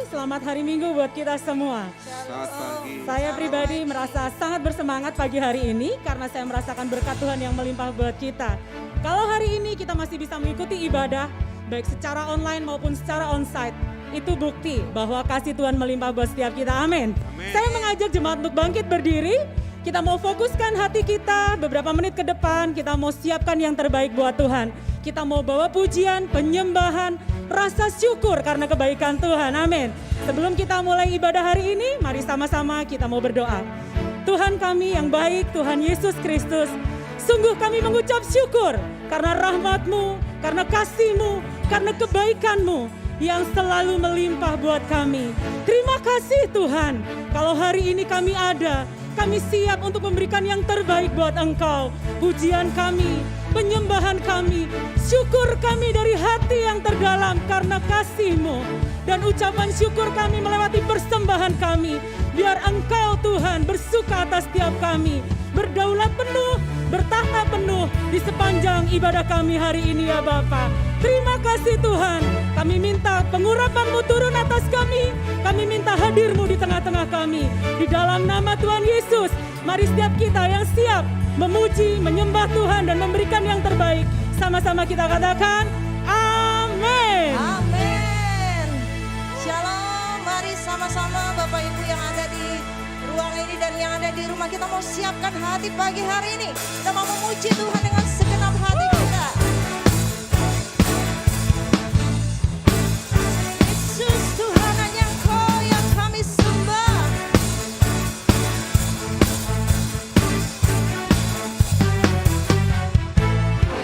selamat hari Minggu buat kita semua. Selamat pagi. Saya pribadi merasa sangat bersemangat pagi hari ini karena saya merasakan berkat Tuhan yang melimpah buat kita. Kalau hari ini kita masih bisa mengikuti ibadah, baik secara online maupun secara onsite, itu bukti bahwa kasih Tuhan melimpah buat setiap kita. Amin. Saya mengajak jemaat untuk bangkit berdiri. Kita mau fokuskan hati kita beberapa menit ke depan, kita mau siapkan yang terbaik buat Tuhan. Kita mau bawa pujian, penyembahan, rasa syukur karena kebaikan Tuhan. Amin. Sebelum kita mulai ibadah hari ini, mari sama-sama kita mau berdoa. Tuhan kami yang baik, Tuhan Yesus Kristus, sungguh kami mengucap syukur karena rahmat-Mu, karena kasih-Mu, karena kebaikan-Mu yang selalu melimpah buat kami. Terima kasih Tuhan, kalau hari ini kami ada, kami siap untuk memberikan yang terbaik buat Engkau. Pujian kami, penyembahan kami, syukur kami dari hati yang terdalam karena kasih-Mu. Dan ucapan syukur kami melewati persembahan kami. Biar Engkau Tuhan bersuka atas setiap kami. Berdaulat penuh, bertahta penuh di sepanjang ibadah kami hari ini ya Bapa. Terima kasih Tuhan. Kami minta pengurapan-Mu turun atas kami. Kami minta hadir-Mu di tengah-tengah kami. Di dalam nama Tuhan Yesus, mari setiap kita yang siap memuji, menyembah Tuhan dan memberikan yang terbaik. Sama-sama kita katakan, amin. Amin. Shalom, mari sama-sama Bapak Ibu yang ada di ruang ini dan yang ada di rumah, kita mau siapkan hati pagi hari ini. Kita mau memuji Tuhan dengan segenap hati kita. Yesus Tuhan, hanya Engkau yang kami sembah.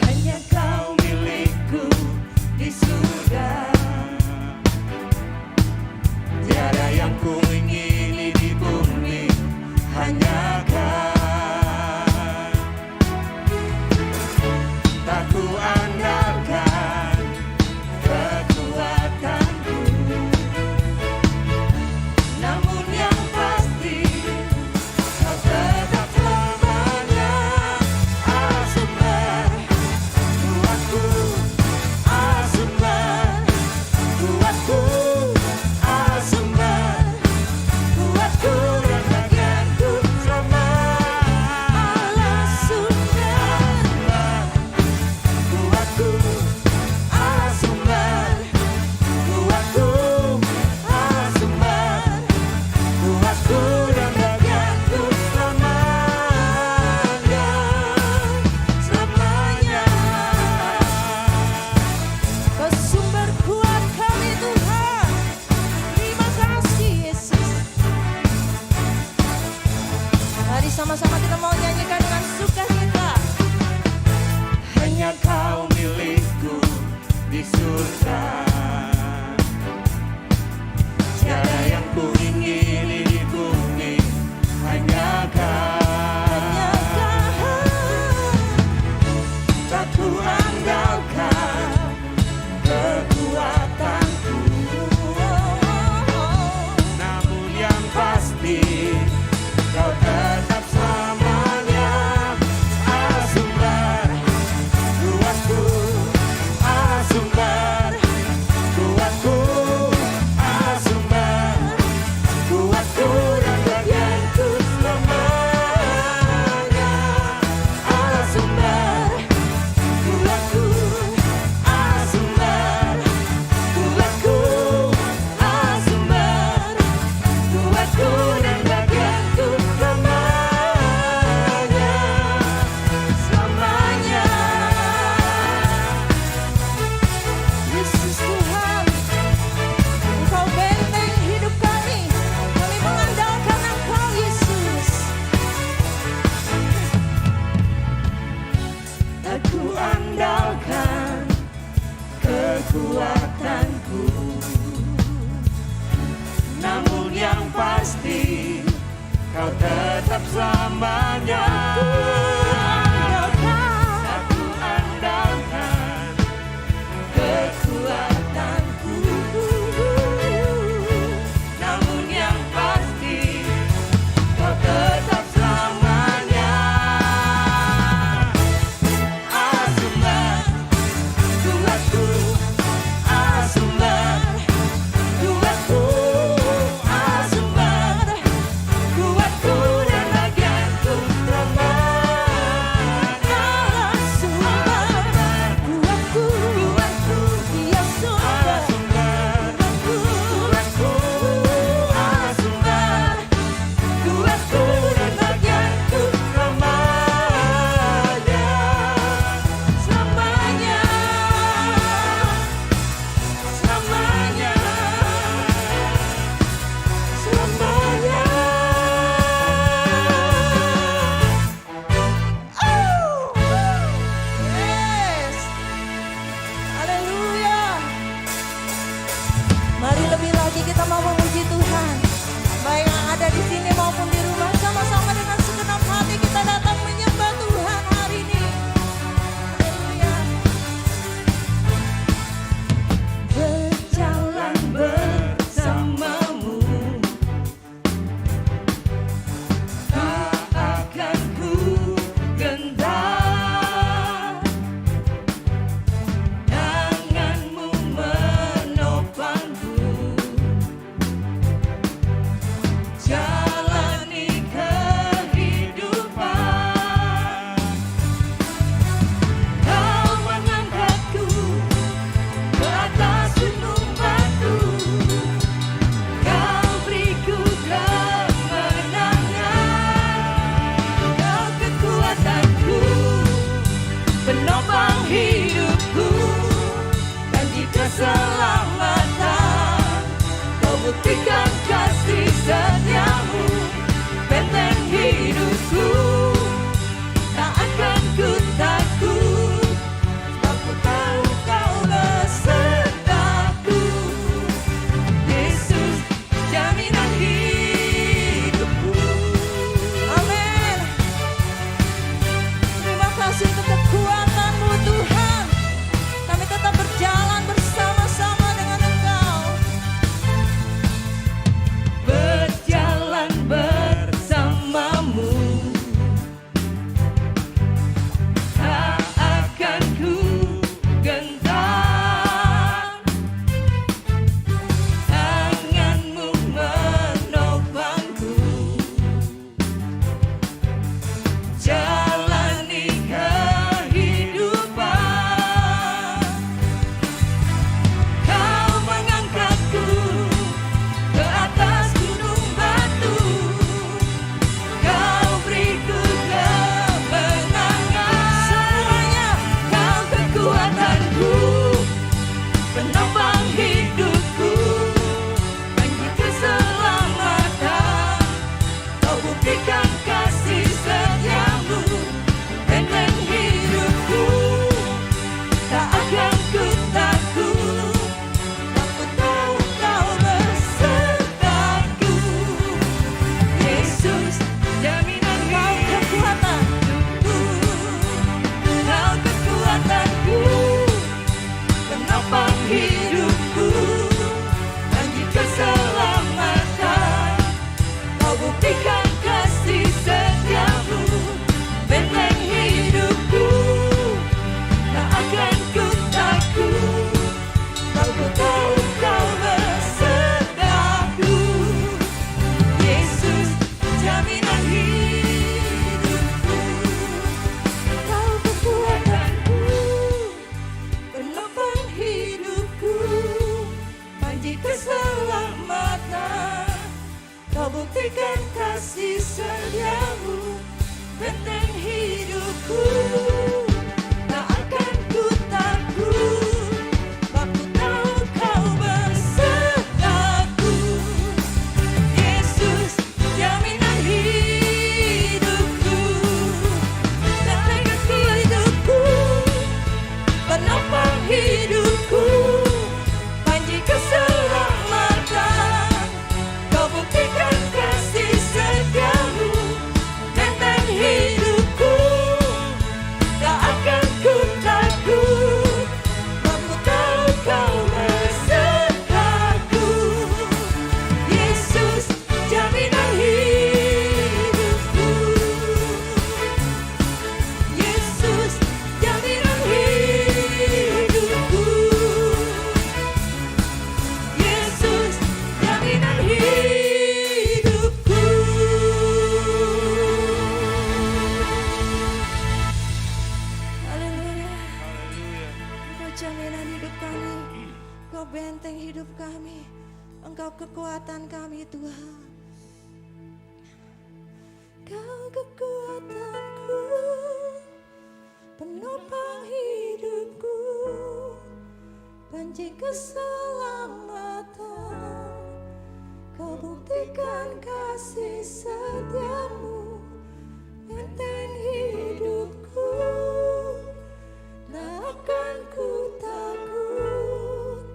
Hanya Kau milikku di surga. Tiada yang ku ingini di bumi, hanya Kau. Tak ku andalkan kekuatanku, namun yang pasti Kau tetap selamanya. Allah sumber kuatku, Allah sumber kuatku, Allah sumber kuatku dan bagianku selama. Allah sumber Kuatku, Allah sumber kuatku, Allah sumber kuatku dan bagianku selamanya, selamanya. Kau sumber kuat kami Tuhan. Terima kasih Yesus. Mari sama-sama kita mau nyanyikan dengan sukacita. Hanya Kau milikku di surga. Tiada yang ku ingini di bumi, hanya Kau. Tak ku andalkan kekuatanku, namun yang pasti Kau tetap selamanya. Allah sumber kuatku, Allah sumber kuatku, Allah sumber kuatku dan bagianku selamanya. Allah sumber kuatku, Allah sumber kuatku, Allah sumber kuatku dan bagianku selamanya, selamanya. Yesus Tuhan, Engkau benteng hidup kami. Kami mengandalkan Engkau Yesus. Tak ku andalkan kekuatanku, namun yang pasti Kau tetap selamanya. Tak ku andalkan kekuatanku, namun yang pasti Kau tetap selamanya. Allah sumber kuatku, Allah sumber kuatku, buktikan kasih setiamu, benteng hidupku. Tak akan ku takut, sebab ku tahu kau besertaku. Yesus, jaminan hidupku. Amin. Terima kasih untuk kekuatan-Mu Tuhan. Kami tetap berjalan bersama-sama dengan Engkau. Berjalan bersamamu, tak akan ku gentar. Tanganmu menopangku, jalani kehidupan. Kau mengangkatku ke atas gunung batu, kau beriku kemenangan. Semuanya. Kau kekuatanku, penopang hidupku, bagi keselamatan. Kau buktikan kasih setiamu, benteng hidupku. Tak akan ku takut, aku tahu kau besertaku. Yesus, jaminan Kau kekuatan. hidupku. Kau kekuatanku, penopang hidupku, janji keselamatan. Kau buktikan kasih setiamu, benteng hidupku. Tak akan ku takut, aku tahu kau besertaku. Yesus, jaminan hidupku. Kau kekuatanku, penopang hidupku, panji keselamatan. Kau buktikan kasih setiamu, benteng hidupku. Tak akan ku takut, sebab ku tahu kau besertaku. Yesus, jaminan hidupku. Benteng hidupku, penopang hidupku, panji keselamatan. Kau buktikan kasih setiamu, benteng hidupku. Tak akan ku takut, sebab ku tahu kau besertaku. Yesus, jaminan hidupku. Yesus, jaminan hidupku. Yesus, jaminan hidupku. Haleluya. Engkau jaminan hidup kami. Engkau benteng hidup kami. Engkau kekuatan kami Tuhan. Kau kekuatanku, penopang hidupku, panji keselamatan. Kau buktikan kasih setiamu, benteng hidupku. Tak akan ku takut,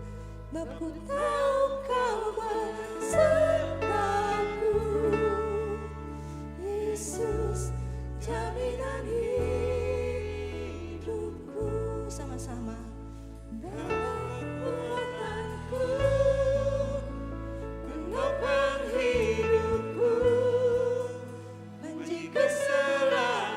sebab ku tahu kau besertaku. Yesus, jaminan hidupku. Sama-sama. Kekuatanku, penopang hidupku, panji keselamatan.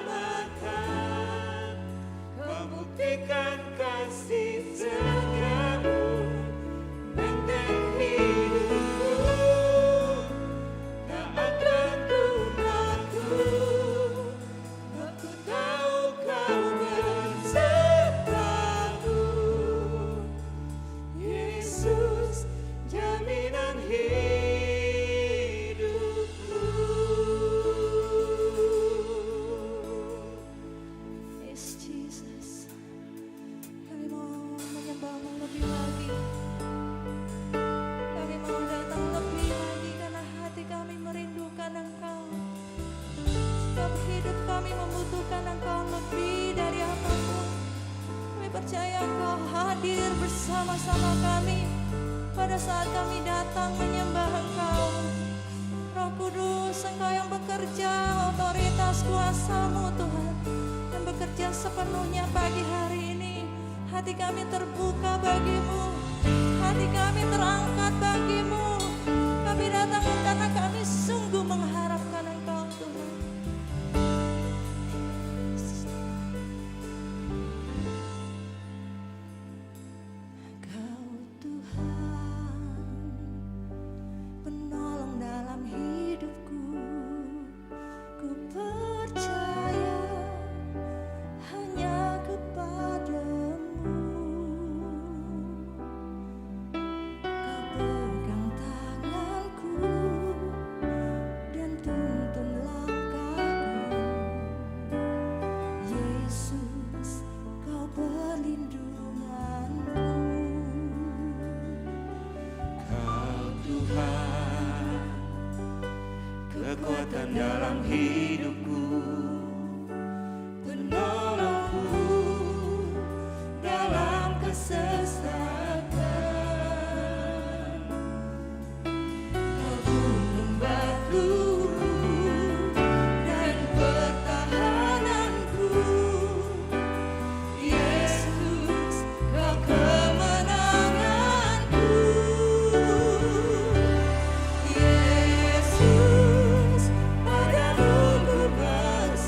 saat kami datang menyembah Engkau. Roh Kudus, Engkau yang bekerja, otoritas kuasa-Mu Tuhan, yang bekerja sepenuhnya pagi hari ini. Hati kami terbuka bagi-Mu, hati kami terangkat bagi-Mu. Kami datang karena kami sungguh mengharapkan Engkau Tuhan. Engkau Tuhan, penolong dalam hidupku. Ku percaya hanya kepadamu. Kau pegang tanganku dan tuntun langkahku. Yesus, Kau perlindunganku. Kau Tuhan, kekuatan dalam hidupku, penolongku dalam kesesatan. Kau gunung batuku dan pertahananku. Yesus, Kau kemenanganku. Yesus, padamu ku percaya.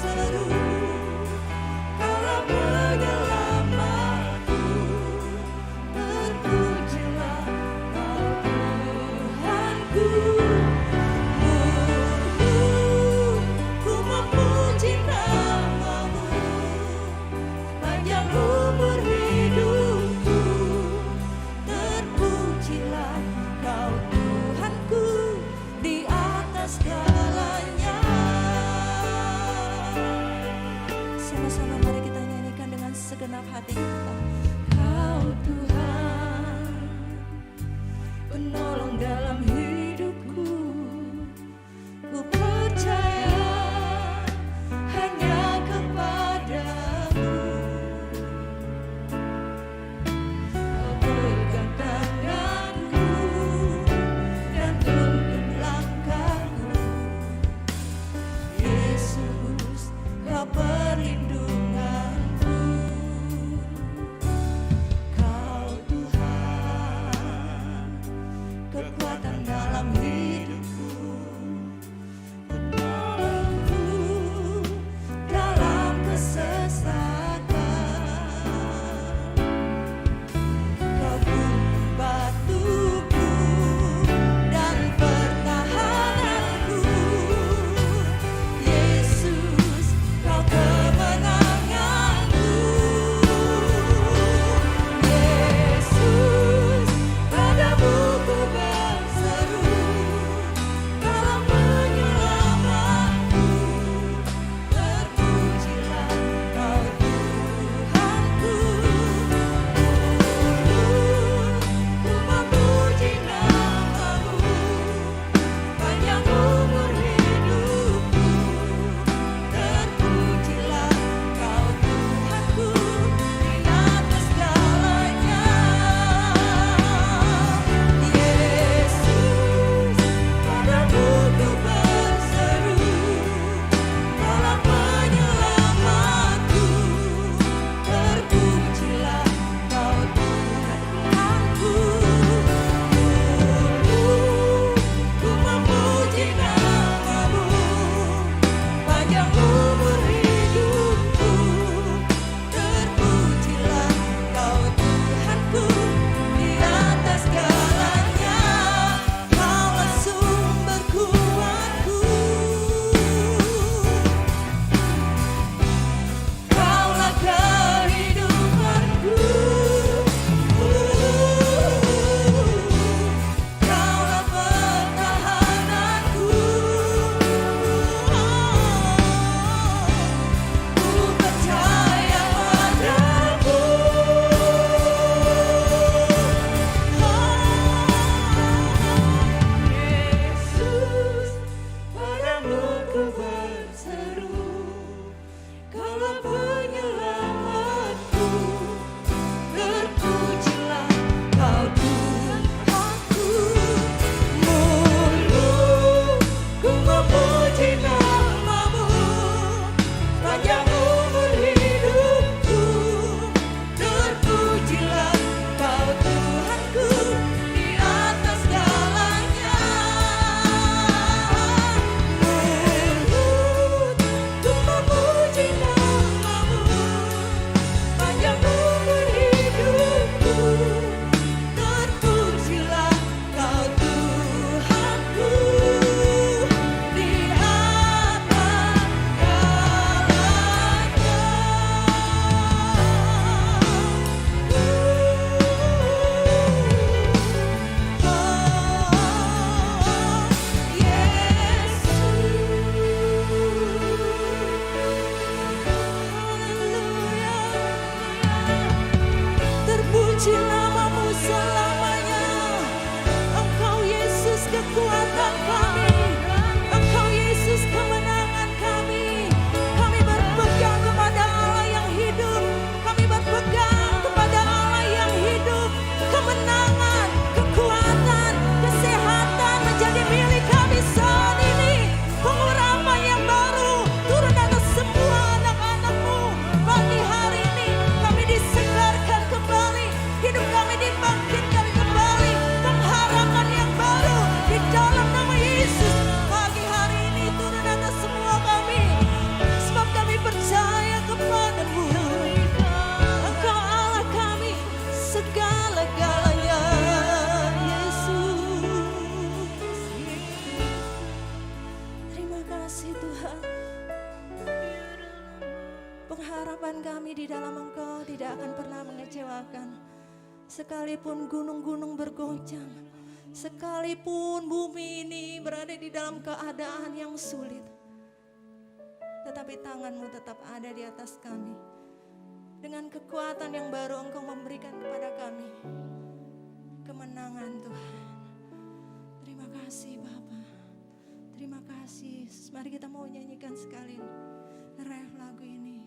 kasih Tuhan. Pengharapan kami di dalam Engkau tidak akan pernah mengecewakan. Sekalipun gunung-gunung bergoncang, sekalipun bumi ini berada di dalam keadaan yang sulit, tetapi tangan-Mu tetap ada di atas kami. Dengan kekuatan yang baru Engkau memberikan kepada kami kemenangan Tuhan. Terima kasih Bapa. Terima kasih. Mari kita mau nyanyikan sekali ref lagu ini.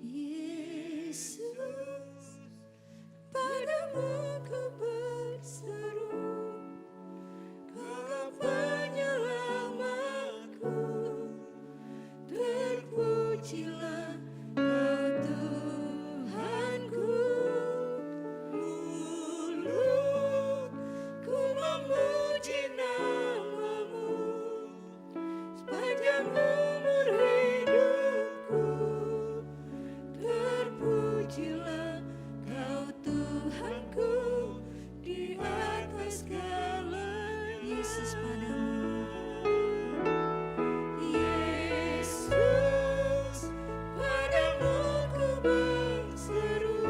Yesus, padamu ku berseru, Kau penyelamatku. Terpujilah Kau Tuhanku. Mulutku memuji nama-Mu sepanjang umur hidupku. Terpujilah Kau Tuhanku di atas segala. Yesus padamu. Yesus, padamu ku berseru,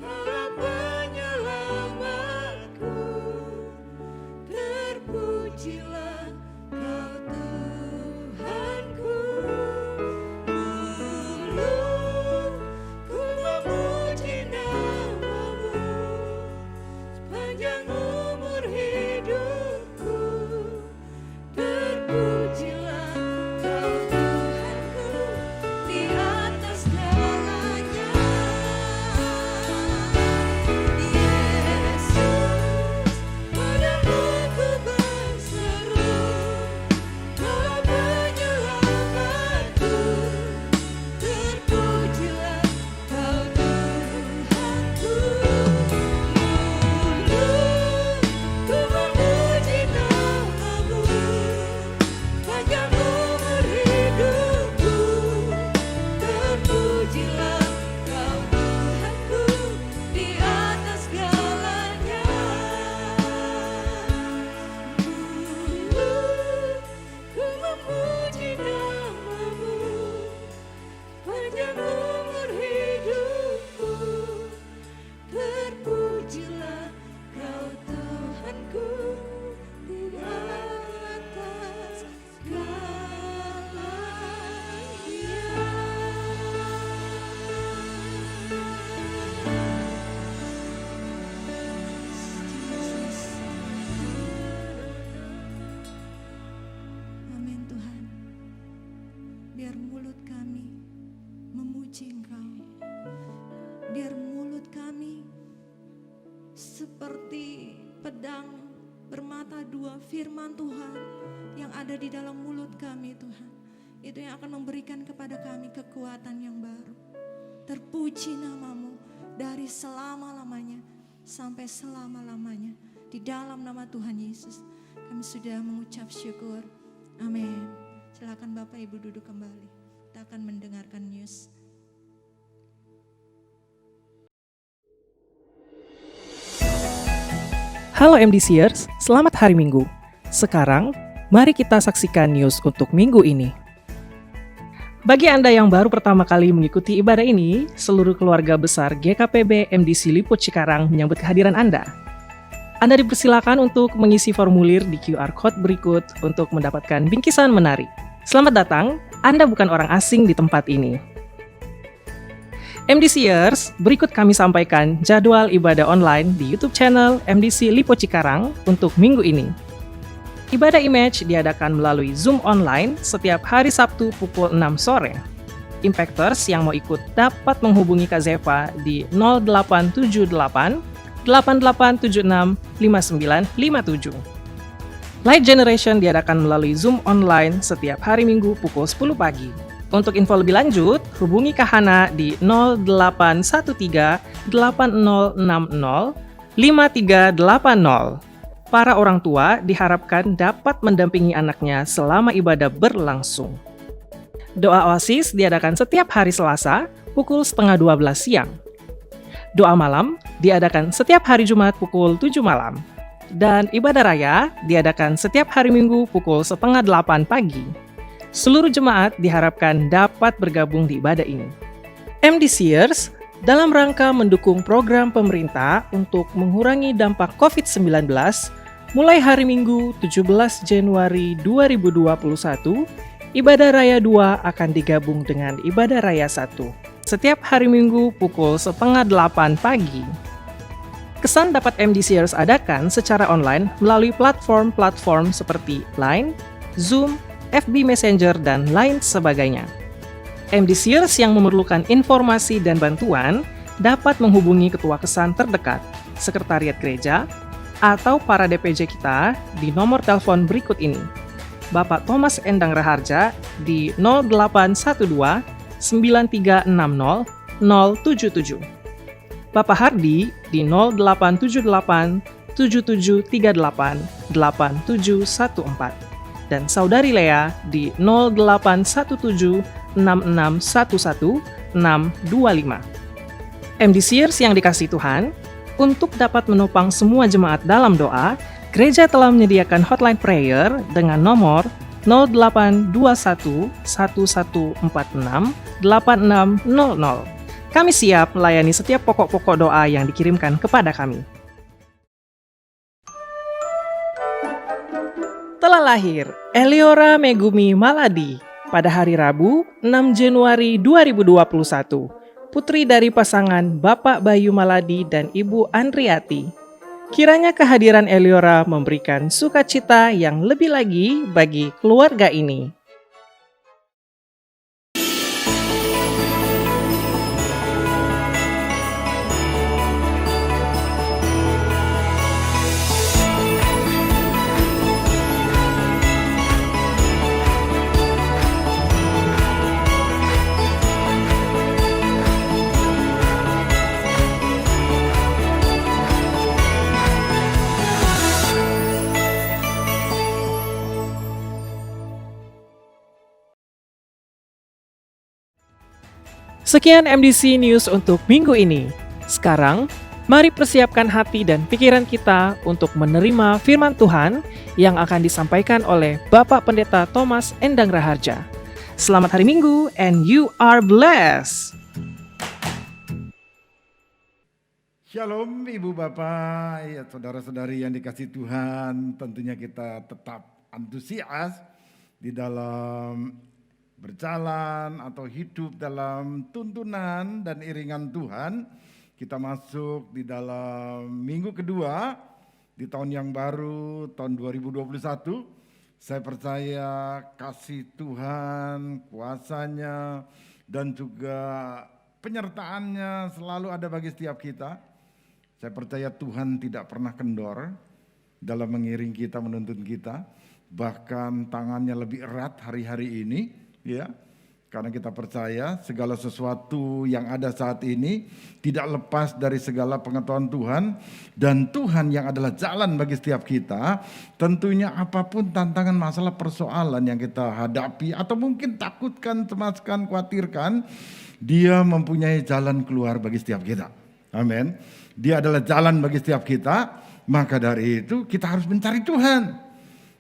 Kau penyelamatku. Terpujilah Kau Tuhanku. Mulutku memuji nama-Mu sepanjang umur hidupku. Terpujilah Kau Tuhanku di atas segalanya. Yesus, padamu ku berseru, Kau penyelamatku. Terpujilah Kau Tuhanku. Mulutku memuji nama-Mu sepanjang umur hidupku. Terpujilah Kau Tuhanku di atas segalanya. Mulutku memuji nama-Mu sepanjang umur hidupku. Terpujilah Kau Tuhanku di atas segalanya. Amin Tuhan. Biar mulut kami memuji Engkau. Biar mulut kami seperti pedang bermata dua firman Tuhan yang ada di dalam mulut kami Tuhan. Itu yang akan memberikan kepada kami kekuatan yang baru. Terpuji nama-Mu dari selama-lamanya sampai selama-lamanya. Di dalam nama Tuhan Yesus kami sudah mengucap syukur. Amin. Silakan Bapak Ibu duduk kembali. Kita akan mendengarkan news. Halo MDCers, selamat hari Minggu. Sekarang, mari kita saksikan news untuk minggu ini. Bagi Anda yang baru pertama kali mengikuti ibadah ini, seluruh keluarga besar GKPB MDC Lipo Cikarang menyambut kehadiran Anda. Anda dipersilakan untuk mengisi formulir di QR Code berikut untuk mendapatkan bingkisan menarik. Selamat datang, Anda bukan orang asing di tempat ini. MDCers, berikut kami sampaikan jadwal ibadah online di YouTube channel MDC Lipo Cikarang untuk minggu ini. Ibadah image diadakan melalui Zoom online setiap hari Sabtu pukul 6 sore. Impactors yang mau ikut dapat menghubungi Kak Zeva di 0878 8876 5957. Light Generation diadakan melalui Zoom online setiap hari Minggu pukul 10 pagi. Untuk info lebih lanjut, hubungi Kak Hana di 0813 8060 5380. Para orang tua diharapkan dapat mendampingi anaknya selama ibadah berlangsung. Doa Oasis diadakan setiap hari Selasa pukul 11:30 siang. Doa malam diadakan setiap hari Jumat pukul 7 malam. dan ibadah raya diadakan setiap hari Minggu pukul 7:30 pagi. Seluruh jemaat diharapkan dapat bergabung di ibadah ini. MDCers dalam rangka mendukung program pemerintah untuk mengurangi dampak COVID-19, mulai hari Minggu 17 Januari 2021, Ibadah Raya 2 akan digabung dengan Ibadah Raya 1 setiap hari Minggu pukul 7:30 pagi. Kesan dapat MDCers adakan secara online melalui platform-platform seperti Line, Zoom, FB Messenger, dan lain sebagainya. MDCers yang memerlukan informasi dan bantuan dapat menghubungi ketua kesan terdekat, sekretariat gereja, atau para DPJ kita di nomor telepon berikut ini. Bapak Thomas Endang Raharja di 0812 9360 077. Bapak Hardi di 0878 7738 8714. Dan Saudari Lea di 0817 6611 625. MDCers yang dikasihi Tuhan, untuk dapat menopang semua jemaat dalam doa, gereja telah menyediakan hotline prayer dengan nomor 0821 1146 8600. Kami siap melayani setiap pokok-pokok doa yang dikirimkan kepada kami. Telah lahir Eliora Megumi Maladi pada hari Rabu 6 Januari 2021, putri dari pasangan Bapak Bayu Maladi dan Ibu Andriati. Kiranya kehadiran Eliora memberikan sukacita yang lebih lagi bagi keluarga ini. Sekian MDC News untuk minggu ini. Sekarang, mari persiapkan hati dan pikiran kita untuk menerima firman Tuhan yang akan disampaikan oleh Bapak Pendeta Thomas Endang Raharja. Selamat hari Minggu and you are blessed. Shalom Ibu Bapak, ya saudara-saudari yang dikasih Tuhan, tentunya kita tetap antusias di dalam berjalan atau hidup dalam tuntunan dan iringan Tuhan. Kita masuk di dalam minggu kedua di tahun yang baru, tahun 2021. Saya percaya kasih Tuhan, kuasanya, dan juga penyertaannya selalu ada bagi setiap kita. Saya percaya Tuhan tidak pernah kendor dalam mengiring kita, menuntun kita. Bahkan tangannya lebih erat hari-hari ini. Ya, karena kita percaya segala sesuatu yang ada saat ini tidak lepas dari segala pengetahuan Tuhan, dan Tuhan yang adalah jalan bagi setiap kita. Tentunya apapun tantangan, masalah, persoalan yang kita hadapi atau mungkin takutkan, cemaskan, khawatirkan, Dia mempunyai jalan keluar bagi setiap kita. Amin. Dia adalah jalan bagi setiap kita. Maka dari itu kita harus mencari Tuhan.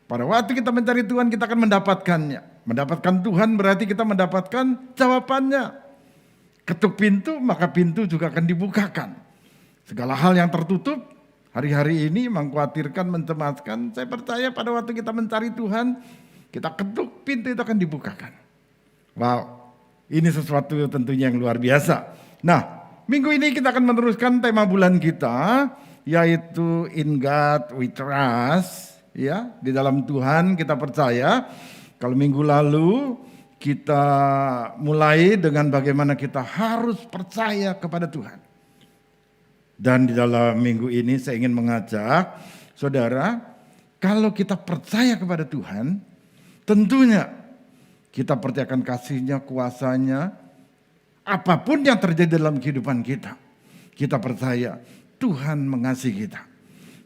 Pada waktu kita mencari Tuhan, kita akan mendapatkannya. Mendapatkan Tuhan berarti kita mendapatkan jawabannya. Ketuk pintu, maka pintu juga akan dibukakan. Segala hal yang tertutup hari-hari ini mengkhawatirkan, mencemaskan. Saya percaya pada waktu kita mencari Tuhan, kita ketuk pintu itu akan dibukakan. Wow, ini sesuatu tentunya yang luar biasa. Nah, minggu ini kita akan meneruskan tema bulan kita, yaitu In God We Trust. Ya, di dalam Tuhan kita percaya. Kalau minggu lalu kita mulai dengan bagaimana kita harus percaya kepada Tuhan. Dan di dalam minggu ini saya ingin mengajak saudara, kalau kita percaya kepada Tuhan, tentunya kita percayakan kasih-Nya, kuasanya, apapun yang terjadi dalam kehidupan kita. Kita percaya Tuhan mengasihi kita.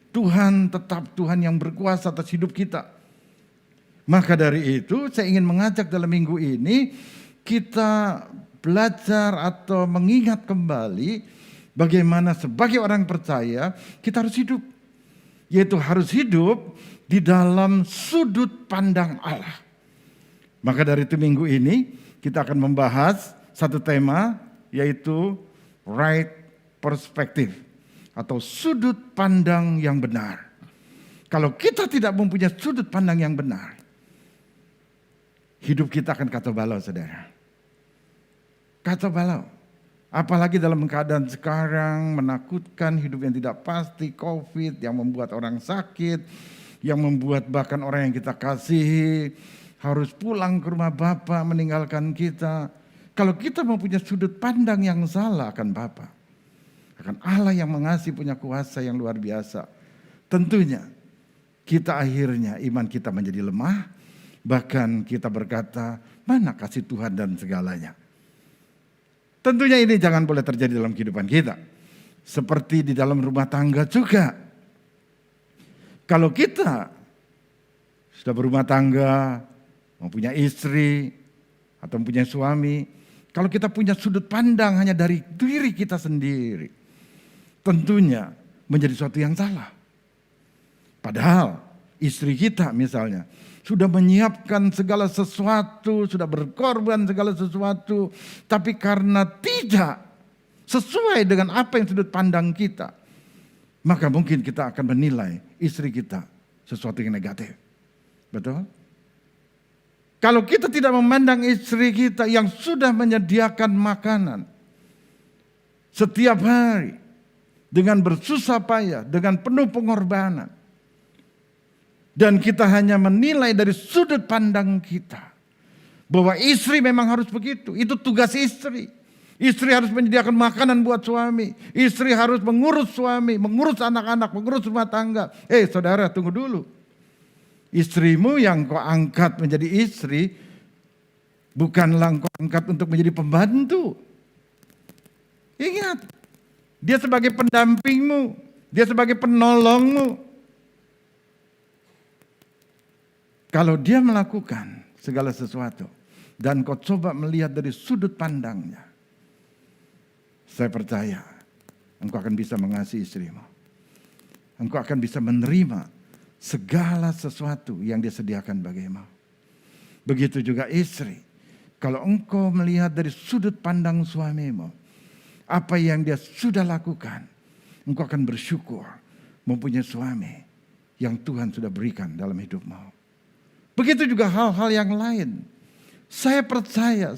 Tuhan tetap Tuhan yang berkuasa atas hidup kita. Maka dari itu saya ingin mengajak dalam minggu ini kita belajar atau mengingat kembali bagaimana sebagai orang percaya kita harus hidup. yaitu harus hidup di dalam sudut pandang Allah. Maka dari itu minggu ini kita akan membahas satu tema, yaitu right perspective atau sudut pandang yang benar. Kalau kita tidak mempunyai sudut pandang yang benar, hidup kita akan kacau balau, saudara. Kacau balau. Apalagi dalam keadaan sekarang menakutkan, hidup yang tidak pasti, COVID yang membuat orang sakit, yang membuat bahkan orang yang kita kasihi harus pulang ke rumah Bapa meninggalkan kita. Kalau kita mempunyai sudut pandang yang salah akan Bapa, akan Allah yang mengasihi, punya kuasa yang luar biasa, tentunya kita akhirnya iman kita menjadi lemah, bahkan kita berkata, mana kasih Tuhan dan segalanya. Tentunya ini jangan boleh terjadi dalam kehidupan kita. Seperti di dalam rumah tangga juga. Kalau kita sudah berumah tangga, mempunyai istri atau mempunyai suami, kalau kita punya sudut pandang hanya dari diri kita sendiri, tentunya menjadi sesuatu yang salah. Padahal istri kita misalnya sudah menyiapkan segala sesuatu, sudah berkorban segala sesuatu, tapi karena tidak sesuai dengan apa yang sudut pandang kita, maka mungkin kita akan menilai istri kita sesuatu yang negatif. Betul? Kalau kita tidak memandang istri kita yang sudah menyediakan makanan setiap hari dengan bersusah payah, dengan penuh pengorbanan, dan kita hanya menilai dari sudut pandang kita bahwa istri memang harus begitu, itu tugas istri. Istri harus menyediakan makanan buat suami, istri harus mengurus suami, mengurus anak-anak, mengurus rumah tangga. Saudara, tunggu dulu. Istrimu yang kau angkat menjadi istri bukanlah kau angkat untuk menjadi pembantu. Ingat, dia sebagai pendampingmu, dia sebagai penolongmu. Kalau dia melakukan segala sesuatu dan kau coba melihat dari sudut pandangnya, saya percaya engkau akan bisa mengasihi istrimu. Engkau akan bisa menerima segala sesuatu yang dia sediakan bagimu. Begitu juga istri. Kalau engkau melihat dari sudut pandang suamimu, apa yang dia sudah lakukan, engkau akan bersyukur mempunyai suami yang Tuhan sudah berikan dalam hidupmu. Begitu juga hal-hal yang lain. Saya percaya.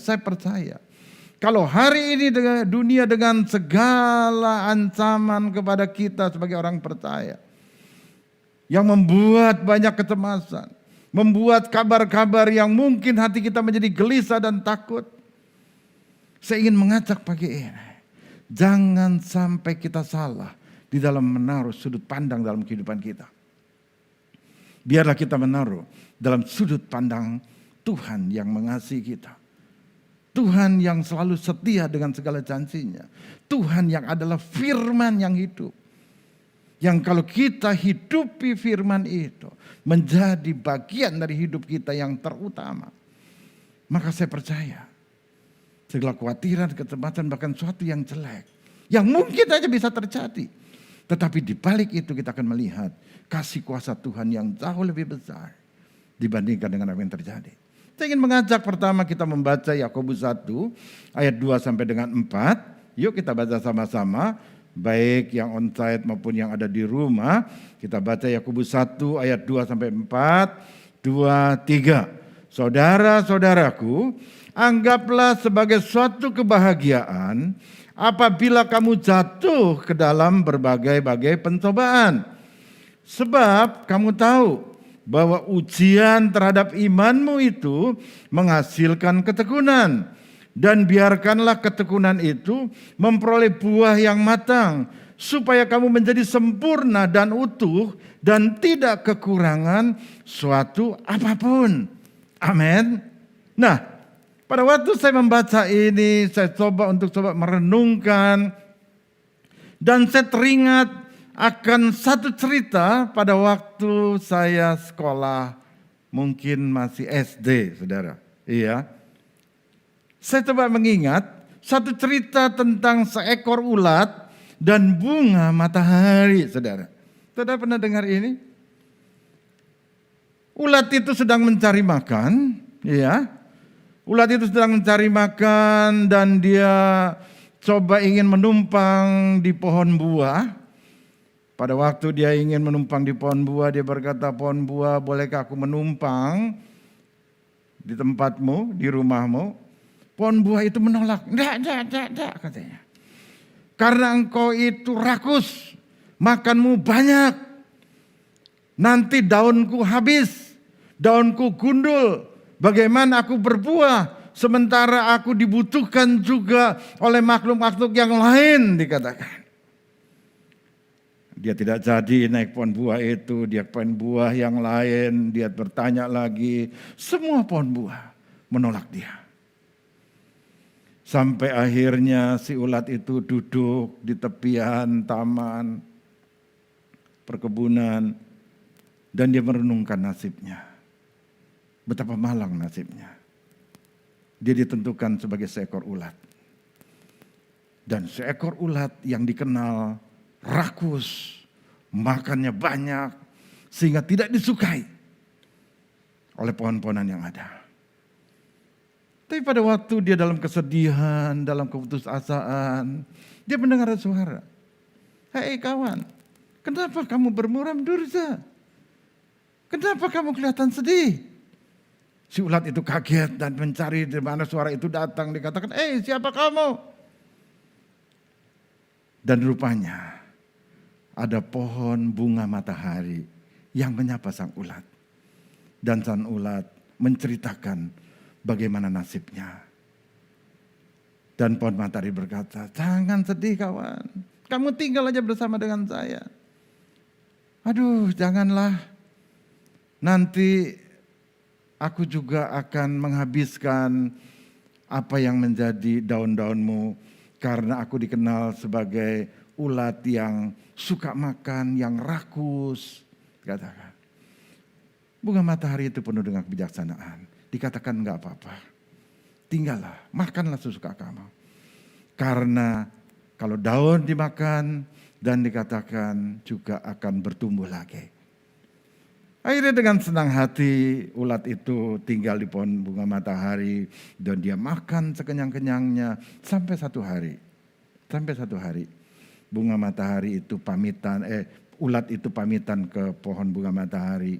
Kalau hari ini dunia dengan segala ancaman kepada kita sebagai orang percaya, yang membuat banyak kecemasan, membuat kabar-kabar yang mungkin hati kita menjadi gelisah dan takut. Saya ingin mengajak pagi ini, jangan sampai kita salah di dalam menaruh sudut pandang dalam kehidupan kita. Biarlah kita menaruh dalam sudut pandang Tuhan yang mengasihi kita. Tuhan yang selalu setia dengan segala janjinya. Tuhan yang adalah firman yang hidup. Yang kalau kita hidupi firman itu menjadi bagian dari hidup kita yang terutama. Maka saya percaya segala kekhawatiran, kecemasan, bahkan sesuatu yang jelek, yang mungkin aja bisa terjadi, tetapi di balik itu kita akan melihat kasih kuasa Tuhan yang jauh lebih besar dibandingkan dengan apa yang terjadi. Saya ingin mengajak pertama kita membaca Yakobus 1 ayat 2 sampai dengan 4. Yuk kita baca sama-sama, baik yang onsite maupun yang ada di rumah. Kita baca Yakobus 1 ayat 2 sampai 4. 2, 3. Saudara-saudaraku, anggaplah sebagai suatu kebahagiaan apabila kamu jatuh ke dalam berbagai-bagai pencobaan. Sebab kamu tahu bahwa ujian terhadap imanmu itu menghasilkan ketekunan. Dan biarkanlah ketekunan itu memperoleh buah yang matang, supaya kamu menjadi sempurna dan utuh dan tidak kekurangan suatu apapun. Amin. Nah, pada waktu saya membaca ini, saya coba merenungkan, dan saya teringat akan satu cerita pada waktu saya sekolah, mungkin masih SD, saudara. Iya. Saya coba mengingat satu cerita tentang seekor ulat dan bunga matahari, saudara. Saudara pernah dengar ini? Ulat itu sedang mencari makan, ya. Ulat itu sedang mencari makan dan dia coba ingin menumpang di pohon buah. Pada waktu dia ingin menumpang di pohon buah, dia berkata, pohon buah, bolehkah aku menumpang di tempatmu, di rumahmu? Pohon buah itu menolak. Enggak, katanya. Karena engkau itu rakus, makanmu banyak. Nanti daunku habis, daunku gundul. Bagaimana aku berbuah, sementara aku dibutuhkan juga oleh makhluk-makhluk yang lain, dikatakan. Dia tidak jadi naik pohon buah itu, dia pohon buah yang lain, dia bertanya lagi. Semua pohon buah menolak dia. Sampai akhirnya si ulat itu duduk di tepian taman, perkebunan, dan dia merenungkan nasibnya. Betapa malang nasibnya. Dia ditentukan sebagai seekor ulat. Dan seekor ulat yang dikenal rakus, makannya banyak, sehingga tidak disukai oleh pohon-pohonan yang ada. Tapi pada waktu dia dalam kesedihan, dalam keputusasaan, dia mendengar suara. Hei kawan, kenapa kamu bermuram durja? Kenapa kamu kelihatan sedih? Si ulat itu kaget dan mencari di mana suara itu datang. Dikatakan, siapa kamu? Dan rupanya ada pohon bunga matahari yang menyapa sang ulat. Dan sang ulat menceritakan bagaimana nasibnya. Dan pohon matahari berkata, jangan sedih kawan. Kamu tinggal aja bersama dengan saya. Aduh, janganlah. Nanti aku juga akan menghabiskan apa yang menjadi daun-daunmu. Karena aku dikenal sebagai ulat yang suka makan, yang rakus. Katakan. Bunga matahari itu penuh dengan kebijaksanaan. Dikatakan enggak apa-apa. Tinggallah, makanlah sesuka kamu. Karena kalau daun dimakan dan dikatakan juga akan bertumbuh lagi. Akhirnya dengan senang hati ulat itu tinggal di pohon bunga matahari. Dan dia makan sekenyang-kenyangnya sampai satu hari. Sampai satu hari. Bunga matahari itu pamitan, ulat itu pamitan ke pohon bunga matahari.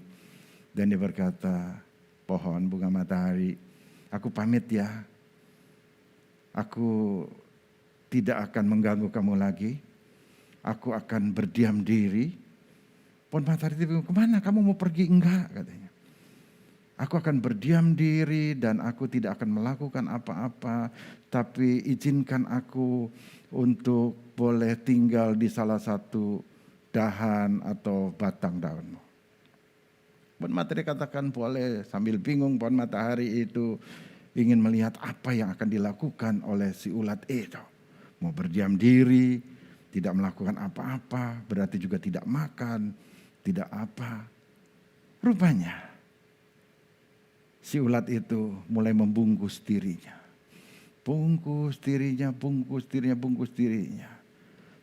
Dan dia berkata, pohon bunga matahari, aku pamit ya. Aku tidak akan mengganggu kamu lagi. Aku akan berdiam diri. Pohon matahari itu bingung, kemana kamu mau pergi? Enggak, katanya. Aku akan berdiam diri dan aku tidak akan melakukan apa-apa. Tapi izinkan aku untuk boleh tinggal di salah satu dahan atau batang daunmu. Pohon matahari katakan boleh, sambil bingung pohon matahari itu ingin melihat apa yang akan dilakukan oleh si ulat itu. Mau berdiam diri, tidak melakukan apa-apa, berarti juga tidak makan, tidak apa. Rupanya si ulat itu mulai membungkus dirinya. Bungkus dirinya, bungkus dirinya, bungkus dirinya.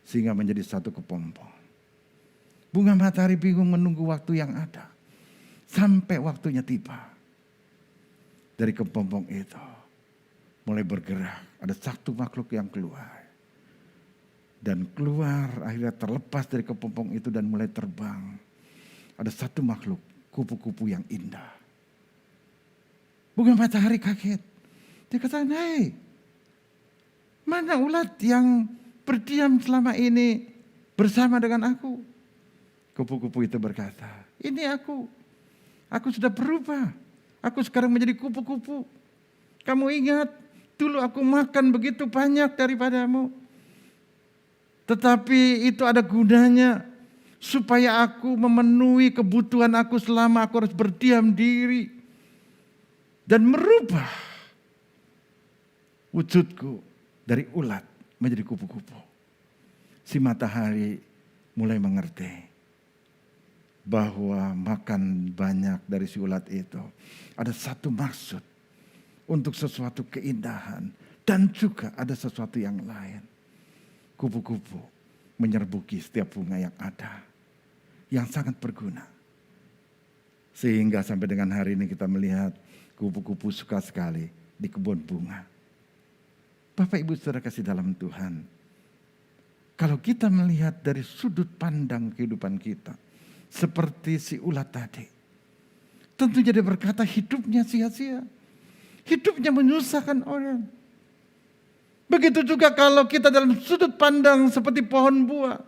Sehingga menjadi satu kepompong. Bunga matahari bingung menunggu waktu yang ada. Sampai waktunya tiba. Dari kepompong itu mulai bergerak. Ada satu makhluk yang keluar. Dan keluar akhirnya terlepas dari kepompong itu dan mulai terbang. Ada satu makhluk, kupu-kupu yang indah. Bunga matahari kaget. Dia katakan, hei, mana ulat yang berdiam selama ini bersama dengan aku? Kupu-kupu itu berkata, ini aku. Aku sudah berubah. Aku sekarang menjadi kupu-kupu. Kamu ingat, dulu aku makan begitu banyak daripadamu. Tetapi itu ada gunanya. Supaya aku memenuhi kebutuhan aku selama aku harus berdiam diri. Dan merubah wujudku dari ulat menjadi kupu-kupu. Si matahari mulai mengerti bahwa makan banyak dari si ulat itu ada satu maksud untuk sesuatu keindahan dan juga ada sesuatu yang lain. Kupu-kupu menyerbuki setiap bunga yang ada. yang sangat berguna. Sehingga sampai dengan hari ini kita melihat kupu-kupu suka sekali di kebun bunga. Bapak Ibu Saudara kasih dalam Tuhan, kalau kita melihat dari sudut pandang kehidupan kita, seperti si ulat tadi, tentunya dia berkata hidupnya sia-sia. Hidupnya menyusahkan orang. Begitu juga kalau kita dalam sudut pandang seperti pohon buah.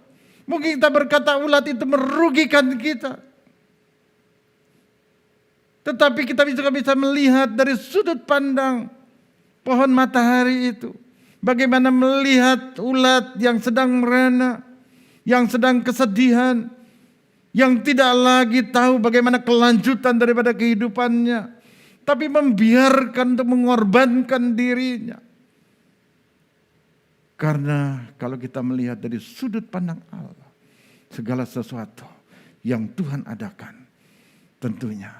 Mungkin kita berkata ulat itu merugikan kita. Tetapi kita juga bisa melihat dari sudut pandang pohon matahari itu. Bagaimana melihat ulat yang sedang merana, yang sedang kesedihan, yang tidak lagi tahu bagaimana kelanjutan daripada kehidupannya. Tapi membiarkan untuk mengorbankan dirinya. Karena kalau kita melihat dari sudut pandang Allah, segala sesuatu yang Tuhan adakan, tentunya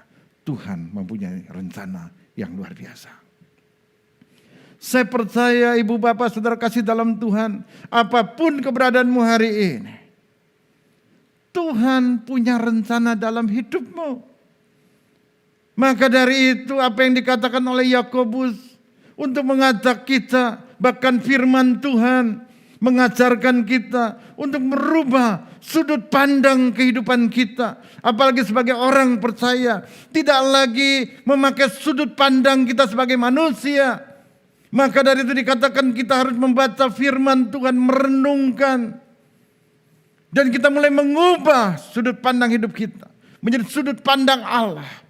Tuhan mempunyai rencana yang luar biasa. Saya percaya ibu bapak saudara kasih dalam Tuhan, apapun keberadaanmu hari ini, Tuhan punya rencana dalam hidupmu. Maka dari itu apa yang dikatakan oleh Yakobus untuk mengajak kita, bahkan firman Tuhan mengajarkan kita untuk merubah sudut pandang kehidupan kita. Apalagi sebagai orang percaya, tidak lagi memakai sudut pandang kita sebagai manusia. Maka dari itu dikatakan kita harus membaca firman Tuhan, merenungkan. Dan kita mulai mengubah sudut pandang hidup kita menjadi sudut pandang Allah.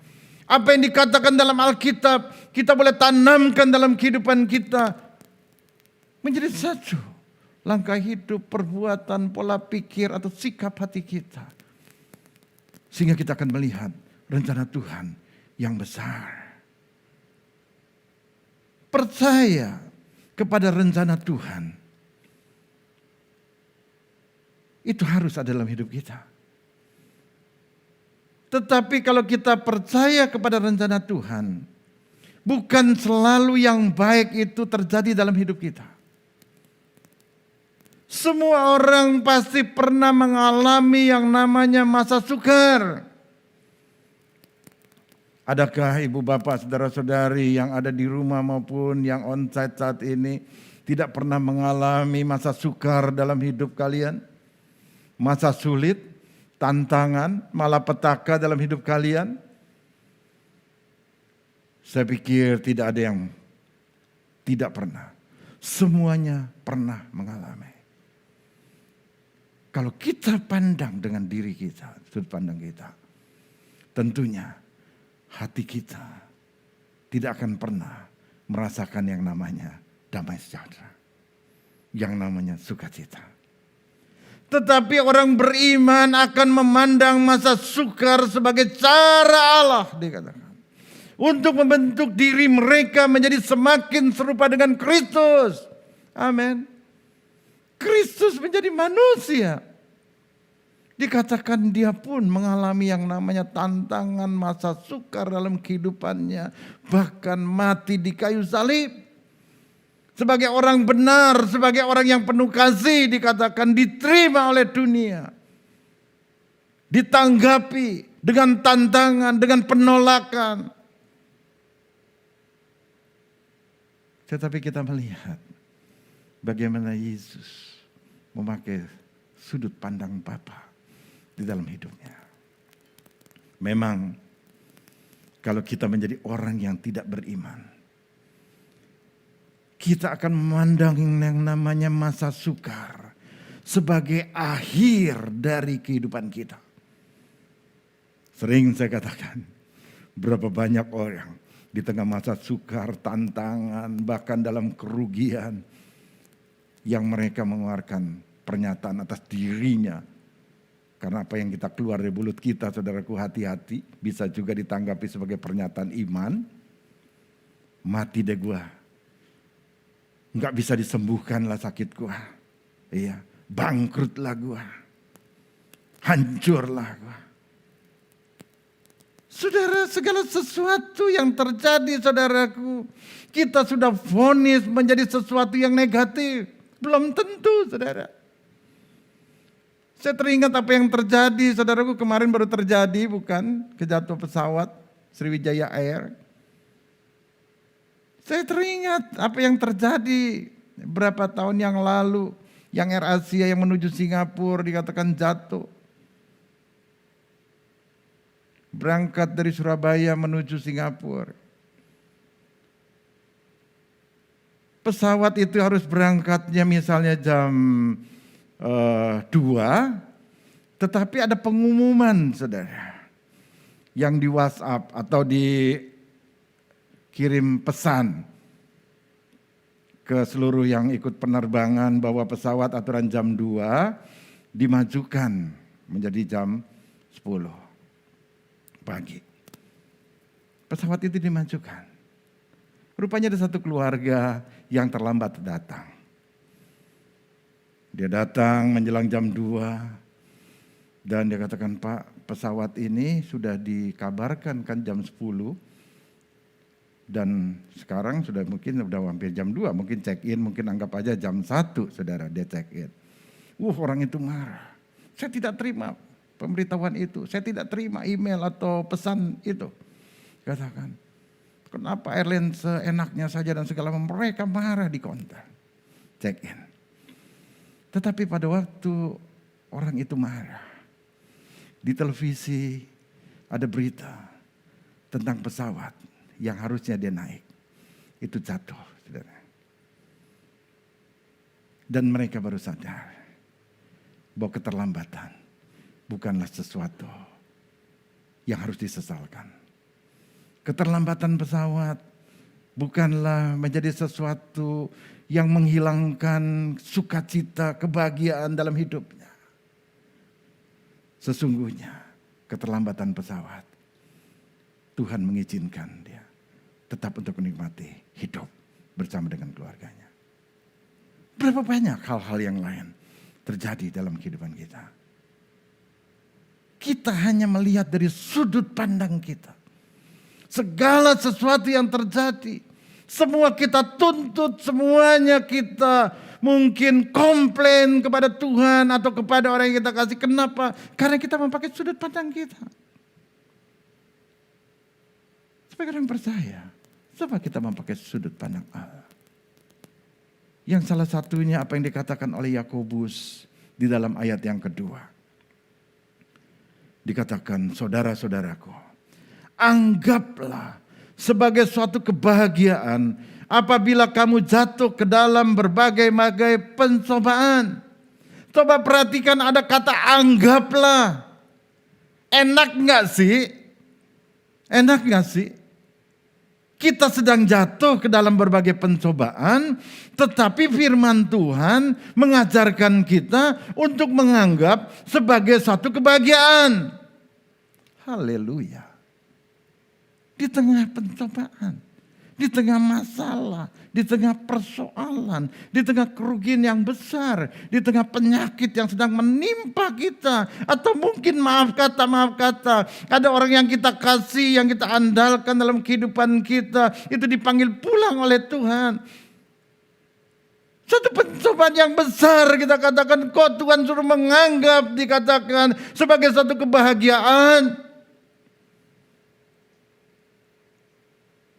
Apa yang dikatakan dalam Alkitab, kita boleh tanamkan dalam kehidupan kita. Menjadi satu langkah hidup, perbuatan, pola pikir atau sikap hati kita. Sehingga kita akan melihat rencana Tuhan yang besar. Percaya kepada rencana Tuhan. Itu harus ada dalam hidup kita. Tetapi kalau kita percaya kepada rencana Tuhan, bukan selalu yang baik itu terjadi dalam hidup kita. Semua orang pasti pernah mengalami yang namanya masa sukar. Adakah ibu bapak saudara-saudari yang ada di rumah maupun yang onsite saat ini tidak pernah mengalami masa sukar dalam hidup kalian? Masa sulit, tantangan, malapetaka dalam hidup kalian? Saya pikir tidak ada yang tidak pernah. Semuanya pernah mengalami. Kalau kita pandang dengan diri kita, sudut pandang kita, tentunya hati kita tidak akan pernah merasakan yang namanya damai sejahtera, yang namanya sukacita. Tetapi orang beriman akan memandang masa sukar sebagai cara Allah, dikatakan, untuk membentuk diri mereka menjadi semakin serupa dengan Kristus. Amin. Kristus menjadi manusia. Dikatakan dia pun mengalami yang namanya tantangan masa sukar dalam kehidupannya. Bahkan mati di kayu salib. Sebagai orang benar, sebagai orang yang penuh kasih, dikatakan diterima oleh dunia. Ditanggapi dengan tantangan, dengan penolakan. Tetapi kita melihat bagaimana Yesus memakai sudut pandang Bapa di dalam hidupnya. Memang kalau kita menjadi orang yang tidak beriman, kita akan memandang yang namanya masa sukar sebagai akhir dari kehidupan kita. Sering saya katakan, berapa banyak orang di tengah masa sukar, tantangan, bahkan dalam kerugian, yang mereka mengeluarkan pernyataan atas dirinya. Karena apa yang kita keluar dari mulut kita, saudaraku, hati-hati, bisa juga ditanggapi sebagai pernyataan iman. Mati deh gua. Enggak bisa disembuhkan lah sakit gua. Iya, bangkrutlah gua. Hancurlah gua. Saudara, segala sesuatu yang terjadi, saudaraku, kita sudah vonis menjadi sesuatu yang negatif. Belum tentu, saudara. Saya teringat apa yang terjadi, saudaraku, kemarin baru terjadi, bukan? Kejatuh pesawat Sriwijaya Air. Saya teringat apa yang terjadi berapa tahun yang lalu, yang Air Asia yang menuju Singapura dikatakan jatuh. Berangkat dari Surabaya menuju Singapura. Pesawat itu harus berangkatnya misalnya jam 2, tetapi ada pengumuman, saudara, yang di WhatsApp atau dikirim pesan ke seluruh yang ikut penerbangan bahwa pesawat aturan jam 2 dimajukan menjadi jam 10 pagi. Pesawat itu dimajukan. Rupanya ada satu keluarga yang terlambat datang. Dia datang menjelang jam 2 dan dia katakan, Pak, pesawat ini sudah dikabarkan kan jam 10 dan sekarang sudah hampir jam 2, mungkin check in, mungkin anggap aja jam 1 saudara dia check in. Orang itu marah. Saya tidak terima pemberitahuan itu, saya tidak terima email atau pesan itu. Katakan, kenapa airline seenaknya saja dan segala macam, mereka marah di counter check in. Tetapi pada waktu orang itu marah, di televisi ada berita tentang pesawat yang harusnya dia naik, itu jatuh, saudara. Dan mereka baru sadar bahwa keterlambatan bukanlah sesuatu yang harus disesalkan. Keterlambatan pesawat bukanlah menjadi sesuatu yang menghilangkan sukacita, kebahagiaan dalam hidupnya. Sesungguhnya keterlambatan pesawat, Tuhan mengizinkan dia tetap untuk menikmati hidup bersama dengan keluarganya. Berapa banyak hal-hal yang lain terjadi dalam kehidupan kita. Kita hanya melihat dari sudut pandang kita. Segala sesuatu yang terjadi, semua kita tuntut, semuanya kita mungkin komplain kepada Tuhan atau kepada orang yang kita kasih. Kenapa? Karena kita memakai sudut pandang kita. Sebagai orang percaya, coba kita memakai sudut pandang Allah. Yang salah satunya apa yang dikatakan oleh Yakobus di dalam ayat yang kedua. Dikatakan, saudara-saudaraku, anggaplah sebagai suatu kebahagiaan apabila kamu jatuh ke dalam berbagai-bagai pencobaan. Coba perhatikan ada kata anggaplah. Enak gak sih? Enak gak sih? Kita sedang jatuh ke dalam berbagai pencobaan, tetapi firman Tuhan mengajarkan kita untuk menganggap sebagai suatu kebahagiaan. Haleluya. Di tengah pencobaan, di tengah masalah, di tengah persoalan, di tengah kerugian yang besar, di tengah penyakit yang sedang menimpa kita, atau mungkin maaf kata, ada orang yang kita kasih, yang kita andalkan dalam kehidupan kita, itu dipanggil pulang oleh Tuhan. Satu pencobaan yang besar kita katakan, kok Tuhan suruh menganggap dikatakan sebagai satu kebahagiaan.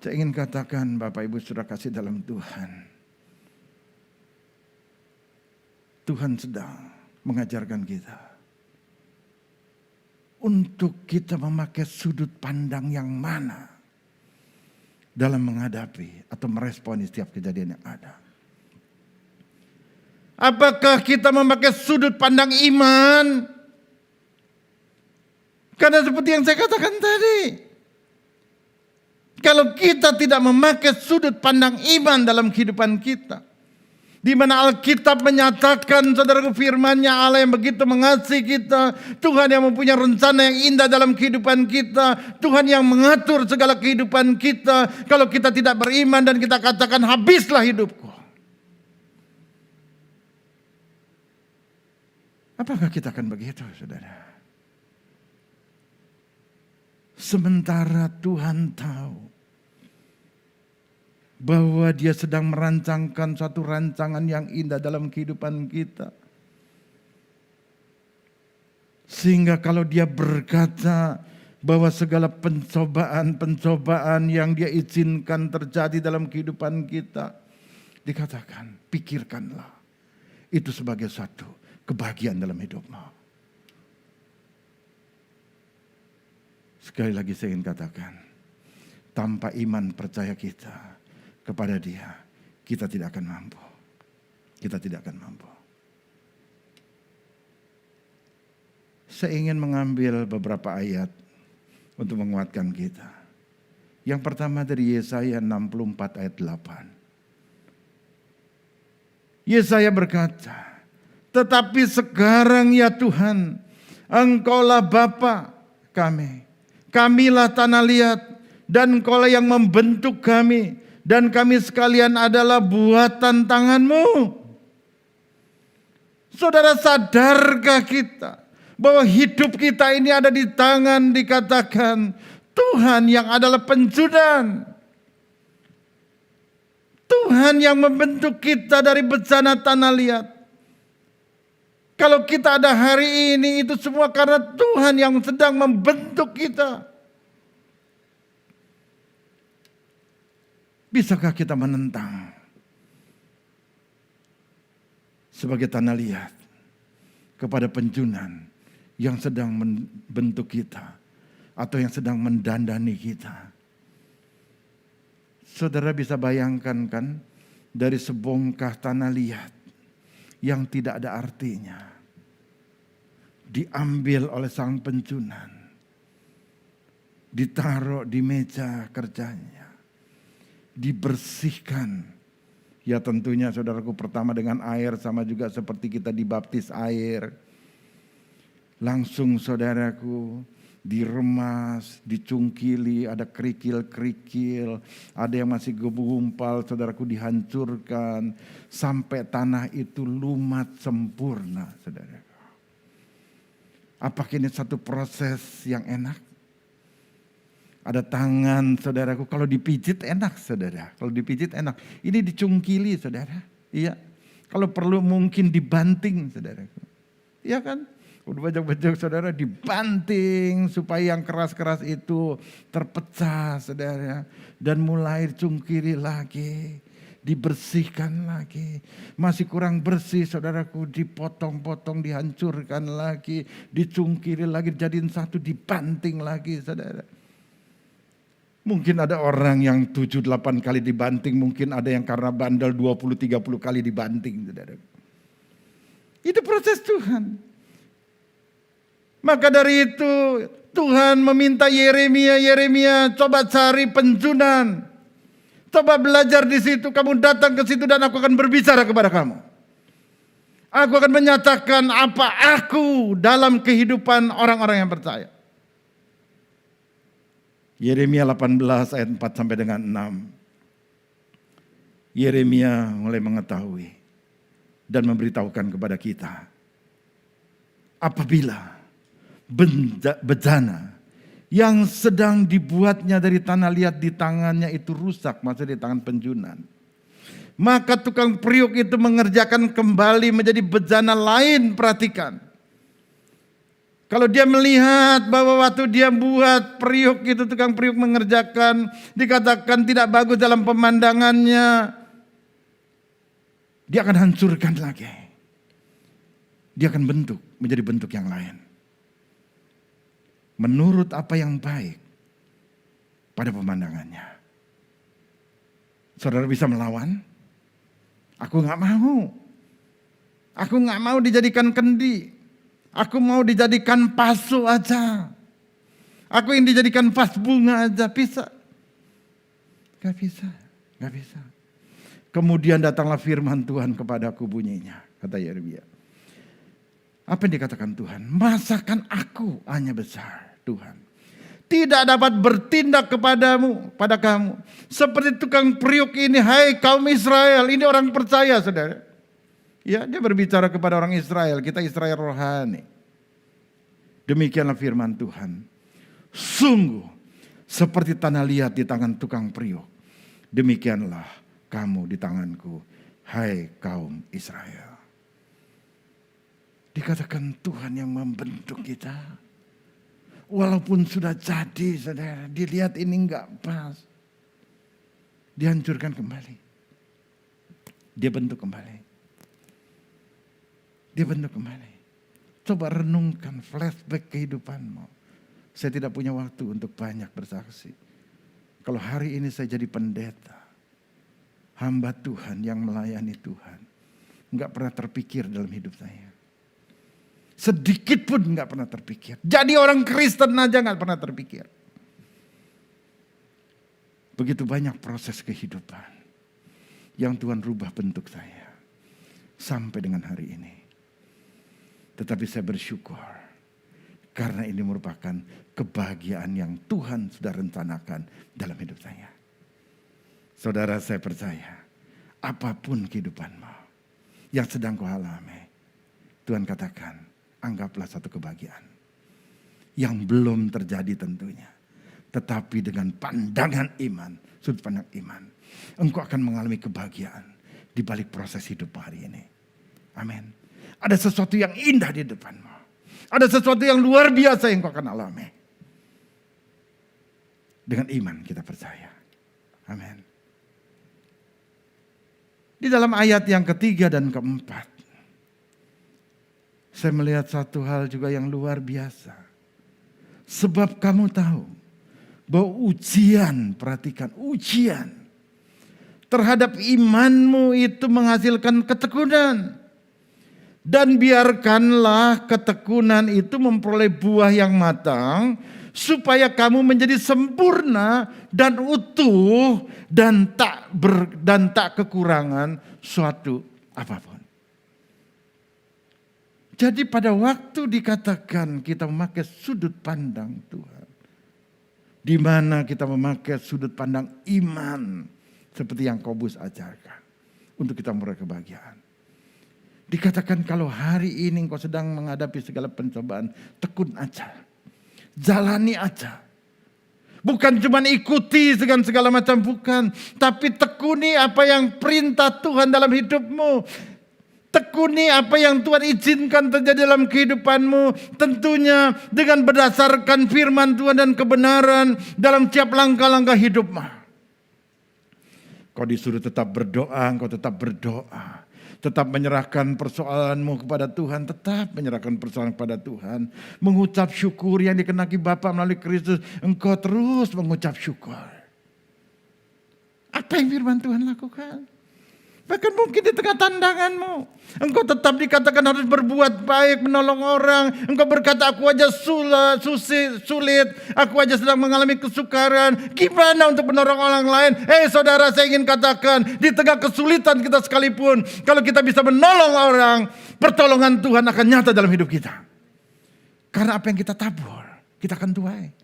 Saya ingin katakan Bapak Ibu Saudara kasih dalam Tuhan. Tuhan sedang mengajarkan kita. Untuk kita memakai sudut pandang yang mana. Dalam menghadapi atau meresponi setiap kejadian yang ada. Apakah kita memakai sudut pandang iman? Karena seperti yang saya katakan tadi. Kalau kita tidak memakai sudut pandang iman dalam kehidupan kita. Di mana Alkitab menyatakan saudaraku firman-Nya Allah yang begitu mengasihi kita. Tuhan yang mempunyai rencana yang indah dalam kehidupan kita. Tuhan yang mengatur segala kehidupan kita. Kalau kita tidak beriman dan kita katakan habislah hidupku. Apakah kita akan begitu saudara? Sementara Tuhan tahu bahwa Dia sedang merancangkan suatu rancangan yang indah dalam kehidupan kita. Sehingga kalau dia berkata bahwa segala pencobaan-pencobaan yang dia izinkan terjadi dalam kehidupan kita, dikatakan, pikirkanlah itu sebagai satu kebahagiaan dalam hidupmu. Sekali lagi saya ingin katakan, tanpa iman percaya kita kepada Dia, kita tidak akan mampu. Kita tidak akan mampu. Saya ingin mengambil beberapa ayat untuk menguatkan kita. Yang pertama dari Yesaya 64 ayat 8. Yesaya berkata, tetapi sekarang ya Tuhan, Engkaulah Bapa kami. Kamilah tanah liat, dan Engkaulah yang membentuk kami. Dan kami sekalian adalah buatan tangan-Mu. Saudara, sadarkah kita bahwa hidup kita ini ada di tangan, dikatakan Tuhan yang adalah penjunan. Tuhan yang membentuk kita dari bejana tanah liat. Kalau kita ada hari ini, itu semua karena Tuhan yang sedang membentuk kita. Bisakah kita menentang sebagai tanah liat kepada penjunan yang sedang membentuk kita atau yang sedang mendandani kita? Saudara bisa bayangkan kan, dari sebongkah tanah liat yang tidak ada artinya, diambil oleh sang penjunan, ditaruh di meja kerjanya, dibersihkan. Ya tentunya saudaraku, pertama dengan air, sama juga seperti kita dibaptis air. Langsung saudaraku diremas, dicungkili, ada kerikil-kerikil, ada yang masih gumpal, saudaraku, dihancurkan sampai tanah itu lumat sempurna, saudaraku. Apakah ini satu proses yang enak? Ada tangan, saudaraku, kalau dipijit enak, saudara. Kalau dipijit enak. Ini dicungkili, saudara. Iya. Kalau perlu mungkin dibanting, saudaraku. Iya kan? Udah bajak-bajak, saudara, dibanting supaya yang keras-keras itu terpecah, saudara. Dan mulai dicungkili lagi, dibersihkan lagi. Masih kurang bersih, saudaraku, dipotong-potong, dihancurkan lagi, dicungkili lagi, jadiin satu, dibanting lagi, saudara. Mungkin ada orang yang 7-8 kali dibanting, mungkin ada yang karena bandel 20-30 kali dibanting, saudara. Itu proses Tuhan. Maka dari itu Tuhan meminta Yeremia, coba cari penjunan. Coba belajar di situ, kamu datang ke situ dan aku akan berbicara kepada kamu. Aku akan menyatakan apa aku dalam kehidupan orang-orang yang percaya. Yeremia 18 ayat 4 sampai dengan 6. Yeremia mulai mengetahui dan memberitahukan kepada kita, apabila bejana yang sedang dibuatnya dari tanah liat di tangannya itu rusak, maksudnya di tangan penjunan, maka tukang periuk itu mengerjakan kembali menjadi bejana lain. Perhatikan, kalau dia melihat bahwa waktu dia buat periuk itu, tukang periuk mengerjakan, dikatakan tidak bagus dalam pemandangannya, dia akan hancurkan lagi. Dia akan bentuk menjadi bentuk yang lain, menurut apa yang baik pada pemandangannya. Saudara bisa melawan? Aku gak mau. Aku gak mau dijadikan kendi. Aku mau dijadikan pasu aja. Aku ingin dijadikan vas bunga aja. Bisa? Gak bisa. Gak bisa. Kemudian datanglah firman Tuhan kepadaku, bunyinya, kata Yeremia. Apa yang dikatakan Tuhan? Masakan aku hanya besar, Tuhan, tidak dapat bertindak kepadamu, pada kamu, seperti tukang periuk ini, hai kaum Israel. Ini orang percaya, saudara. Ya, dia berbicara kepada orang Israel. Kita Israel rohani. Demikianlah firman Tuhan. Sungguh seperti tanah liat di tangan tukang periuk, demikianlah kamu di tanganku, hai kaum Israel. Dikatakan Tuhan yang membentuk kita. Walaupun sudah jadi, saudara, dilihat ini enggak pas. Dihancurkan kembali. Dia bentuk kembali. Dia bentuk kembali. Coba renungkan flashback kehidupanmu. Saya tidak punya waktu untuk banyak bersaksi. Kalau hari ini saya jadi pendeta, hamba Tuhan yang melayani Tuhan, enggak pernah terpikir dalam hidup saya. Sedikit pun enggak pernah terpikir. Jadi orang Kristen aja enggak pernah terpikir. Begitu banyak proses kehidupan yang Tuhan rubah bentuk saya sampai dengan hari ini. Tetapi saya bersyukur karena ini merupakan kebahagiaan yang Tuhan sudah rencanakan dalam hidup saya. Saudara, saya percaya apapun kehidupanmu yang sedang kau alami, Tuhan katakan anggaplah satu kebahagiaan yang belum terjadi tentunya. Tetapi dengan pandangan iman, sudut pandang iman, engkau akan mengalami kebahagiaan di balik proses hidup hari ini. Amin. Ada sesuatu yang indah di depanmu. Ada sesuatu yang luar biasa yang engkau akan alami. Dengan iman kita percaya. Amin. Di dalam ayat yang ketiga dan keempat, saya melihat satu hal juga yang luar biasa. Sebab kamu tahu bahwa ujian, perhatikan ujian terhadap imanmu itu menghasilkan ketekunan. Dan biarkanlah ketekunan itu memperoleh buah yang matang, supaya kamu menjadi sempurna dan utuh dan tak kekurangan suatu apapun. Jadi pada waktu dikatakan kita memakai sudut pandang Tuhan, di mana kita memakai sudut pandang iman seperti yang Yakobus ajarkan untuk kita meraih kebahagiaan. Dikatakan kalau hari ini engkau sedang menghadapi segala pencobaan, tekun aja. Jalani aja. Bukan cuma ikuti dengan segala macam, bukan. Tapi tekuni apa yang perintah Tuhan dalam hidupmu. Tekuni apa yang Tuhan izinkan terjadi dalam kehidupanmu. Tentunya dengan berdasarkan firman Tuhan dan kebenaran dalam setiap langkah-langkah hidupmu. Kau disuruh tetap berdoa, engkau tetap berdoa. Tetap menyerahkan persoalanmu kepada Tuhan. Tetap menyerahkan persoalan kepada Tuhan. Mengucap syukur yang dikenaki Bapa melalui Kristus. Engkau terus mengucap syukur. Apa yang firman Tuhan lakukan? Bahkan mungkin di tengah tantanganmu, engkau tetap dikatakan harus berbuat baik, menolong orang. Engkau berkata, aku aja sulit, aku aja sedang mengalami kesukaran. Gimana untuk menolong orang lain? Saudara, saya ingin katakan, di tengah kesulitan kita sekalipun, kalau kita bisa menolong orang, pertolongan Tuhan akan nyata dalam hidup kita. Karena apa yang kita tabur, kita akan tuai.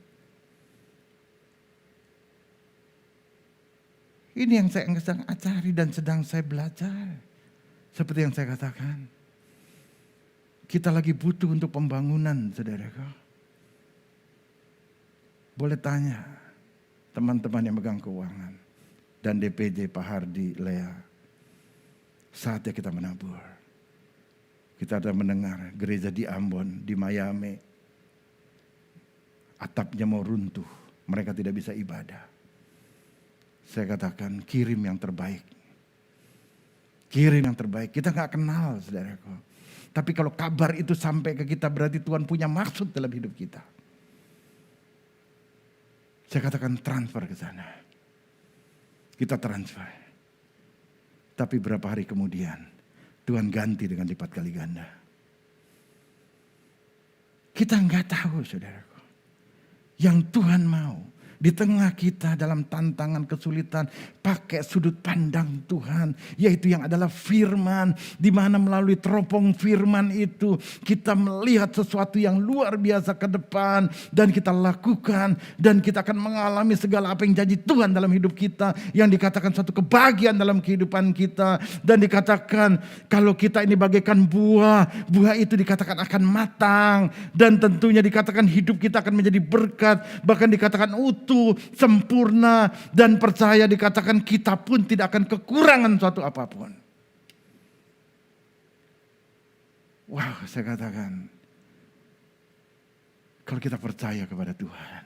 Ini yang saya sedang ajari dan sedang saya belajar. Seperti yang saya katakan. Kita lagi butuh untuk pembangunan, saudaraku. Boleh tanya teman-teman yang megang keuangan. Dan DPJ Pak Hardi, Lea. Saatnya kita menabur. Kita ada mendengar gereja di Ambon, di Miami. Atapnya mau runtuh. Mereka tidak bisa ibadah. Saya katakan kirim yang terbaik. Kirim yang terbaik. Kita gak kenal, saudaraku. Tapi kalau kabar itu sampai ke kita, berarti Tuhan punya maksud dalam hidup kita. Saya katakan transfer ke sana. Kita transfer. Tapi berapa hari kemudian Tuhan ganti dengan lipat kali ganda. Kita gak tahu, saudaraku. Yang Tuhan mau di tengah kita dalam tantangan kesulitan, pakai sudut pandang Tuhan, yaitu yang adalah firman, di mana melalui teropong firman itu kita melihat sesuatu yang luar biasa ke depan dan kita lakukan, dan kita akan mengalami segala apa yang janji Tuhan dalam hidup kita, yang dikatakan suatu kebahagiaan dalam kehidupan kita, dan dikatakan kalau kita ini bagaikan buah itu dikatakan akan matang, dan tentunya dikatakan hidup kita akan menjadi berkat, bahkan dikatakan utuh, sempurna, dan percaya dikatakan kita pun tidak akan kekurangan suatu apapun. Wow, saya katakan, kalau kita percaya kepada Tuhan,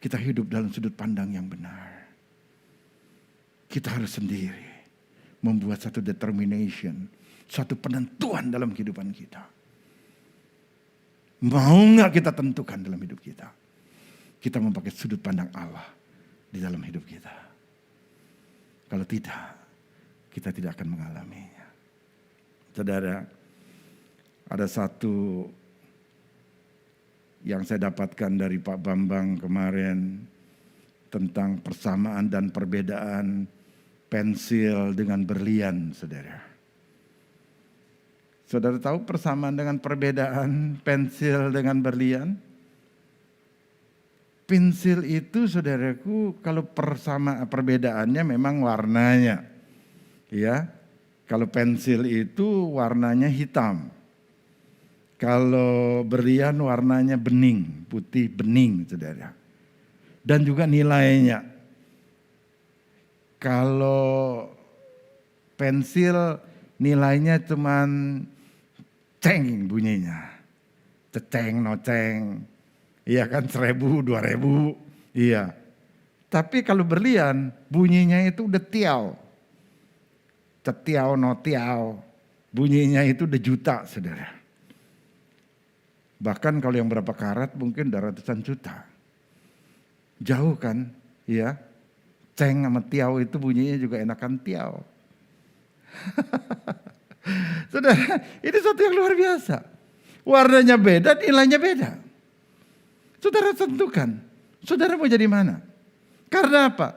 kita hidup dalam sudut pandang yang benar. Kita harus sendiri membuat satu determination, satu penentuan dalam kehidupan kita. Mau nggak kita tentukan dalam hidup kita? Kita memakai sudut pandang Allah di dalam hidup kita. Kalau tidak, kita tidak akan mengalaminya. Saudara, ada satu yang saya dapatkan dari Pak Bambang kemarin tentang persamaan dan perbedaan pensil dengan berlian, saudara. Saudara tahu persamaan dengan perbedaan pensil dengan berlian? Pensil itu, saudaraku, kalau perbedaannya memang warnanya. Ya. Kalau pensil itu warnanya hitam. Kalau berlian warnanya bening, putih bening, saudara. Dan juga nilainya. Kalau pensil nilainya cuman ceng bunyinya. Ceceng, noceng. Iya kan, 1.000, 2.000. Iya. Tapi kalau berlian bunyinya itu udah tiao. Cetiao, notiao. Bunyinya itu udah juta, saudara. Bahkan kalau yang berapa karat mungkin udah ratusan juta. Jauh kan, ya. Ceng sama tiao itu bunyinya juga enakan tiao. Saudara, ini sesuatu yang luar biasa. Warnanya beda, nilainya beda. Saudara tentukan, saudara mau jadi mana? Karena apa?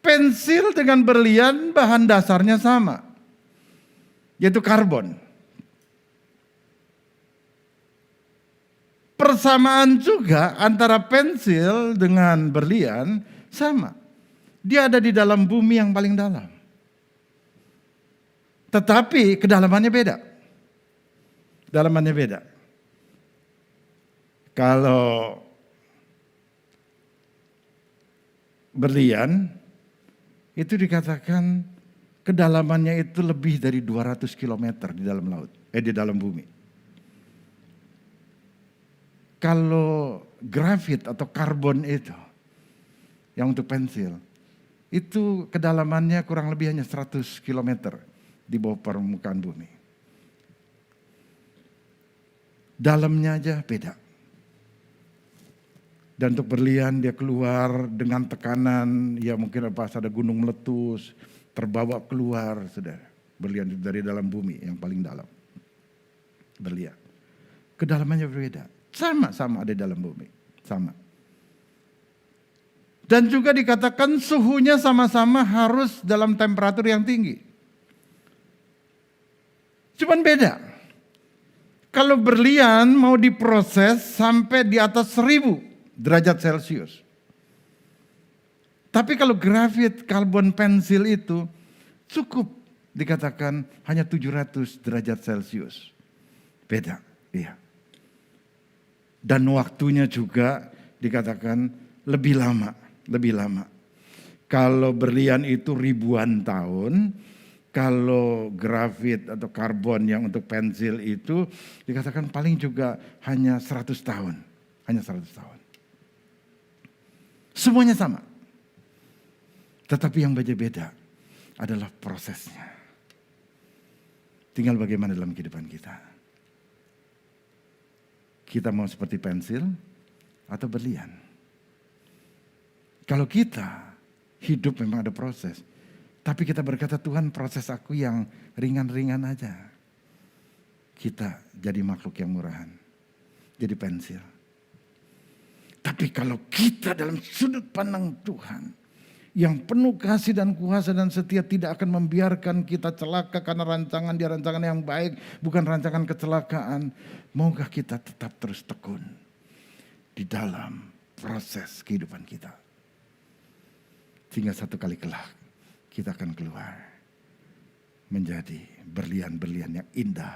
Pensil dengan berlian bahan dasarnya sama, yaitu karbon. Persamaan juga antara pensil dengan berlian sama. Dia ada di dalam bumi yang paling dalam. Tetapi kedalamannya beda. Dalamannya beda. Kalau berlian itu dikatakan kedalamannya itu lebih dari 200 km di dalam laut, di dalam bumi. Kalau grafit atau karbon itu yang untuk pensil itu kedalamannya kurang lebih hanya 100 km di bawah permukaan bumi. Dalamnya aja beda. Dan untuk berlian dia keluar dengan tekanan, ya mungkin pas ada gunung meletus, terbawa keluar, saudara. Berlian itu dari dalam bumi yang paling dalam. Berlian. Kedalamannya berbeda. Sama-sama ada di dalam bumi. Sama. Dan juga dikatakan suhunya sama-sama harus dalam temperatur yang tinggi. Cuman beda. Kalau berlian mau diproses sampai di atas 1000 derajat Celcius. Tapi kalau grafit karbon pensil itu cukup dikatakan hanya 700 derajat Celcius. Beda, iya. Dan waktunya juga dikatakan lebih lama, lebih lama. Kalau berlian itu ribuan tahun, kalau grafit atau karbon yang untuk pensil itu dikatakan paling juga hanya 100 tahun. Hanya 100 tahun. Semuanya sama. Tetapi yang beda-beda adalah prosesnya. Tinggal bagaimana dalam kehidupan kita. Kita mau seperti pensil atau berlian. Kalau kita hidup memang ada proses. Tapi kita berkata, Tuhan proses aku yang ringan-ringan aja. Kita jadi makhluk yang murahan. Jadi pensil. Tapi kalau kita dalam sudut pandang Tuhan yang penuh kasih dan kuasa dan setia tidak akan membiarkan kita celaka karena rancangan dia rancangan yang baik, bukan rancangan kecelakaan. Maukah kita tetap terus tekun di dalam proses kehidupan kita. Sehingga satu kali kelak kita akan keluar menjadi berlian-berlian yang indah,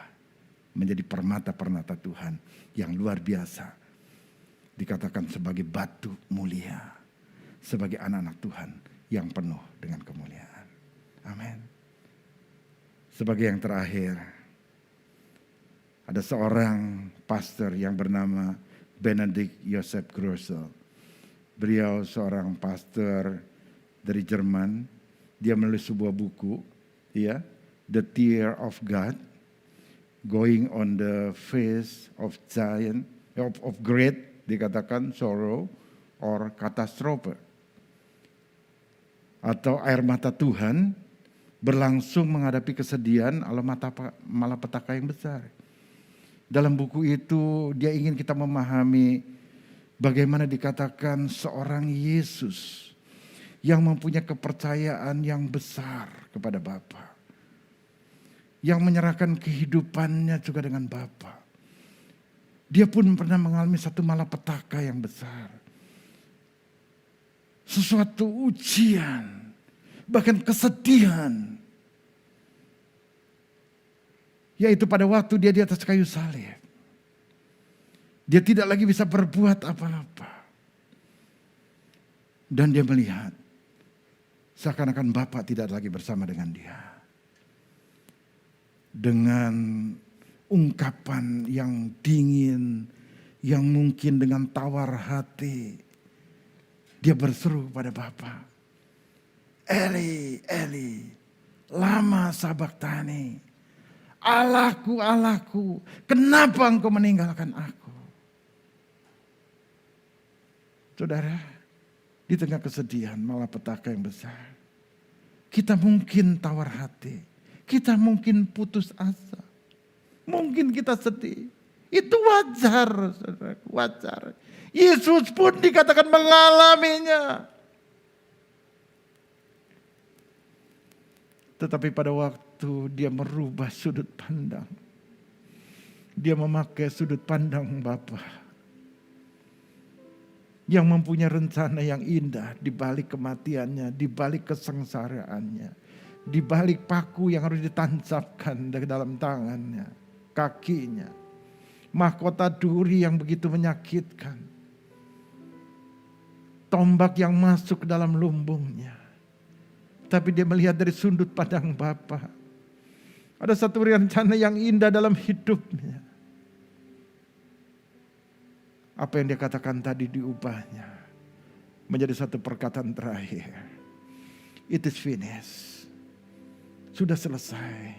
menjadi permata-permata Tuhan yang luar biasa. Dikatakan sebagai batu mulia, sebagai anak-anak Tuhan yang penuh dengan kemuliaan. Amin. Sebagai yang terakhir, Ada seorang pastor yang bernama Benedict Joseph Grosel. Beliau seorang pastor dari Jerman. Dia menulis sebuah buku, ya, The Tear of God, Going on the Face of Giant, of Great, dikatakan sorrow or catastrophe. Atau air mata Tuhan berlangsung menghadapi kesedihan ala malapetaka yang besar. Dalam buku itu dia ingin kita memahami bagaimana dikatakan seorang Yesus yang mempunyai kepercayaan yang besar kepada Bapa, yang menyerahkan kehidupannya juga dengan Bapa. Dia pun pernah mengalami satu malapetaka yang besar. Sesuatu ujian, bahkan kesedihan. Yaitu pada waktu dia di atas kayu salib. Dia tidak lagi bisa berbuat apa-apa. Dan dia melihat seakan-akan Bapa tidak lagi bersama dengan dia. Dengan ungkapan yang dingin, yang mungkin dengan tawar hati, dia berseru kepada Bapa, Eli, Eli, lama sabachthani. Allahku, Allahku, kenapa engkau meninggalkan aku? Saudara, di tengah kesedihan, malapetaka yang besar, kita mungkin tawar hati, kita mungkin putus asa, mungkin kita sedih. Itu wajar, saudara, wajar. Yesus pun dikatakan mengalaminya. Tetapi pada waktu dia merubah sudut pandang, dia memakai sudut pandang Bapa yang mempunyai rencana yang indah di balik kematiannya, di balik kesengsaraannya, di balik paku yang harus ditancapkan dari dalam tangannya, kakinya, mahkota duri yang begitu menyakitkan, tombak yang masuk ke dalam lumbungnya. Tapi dia melihat dari sudut pandang Bapa. Ada satu rencana yang indah dalam hidupnya. Apa yang dia katakan tadi diubahnya menjadi satu perkataan terakhir. It is finished. Sudah selesai.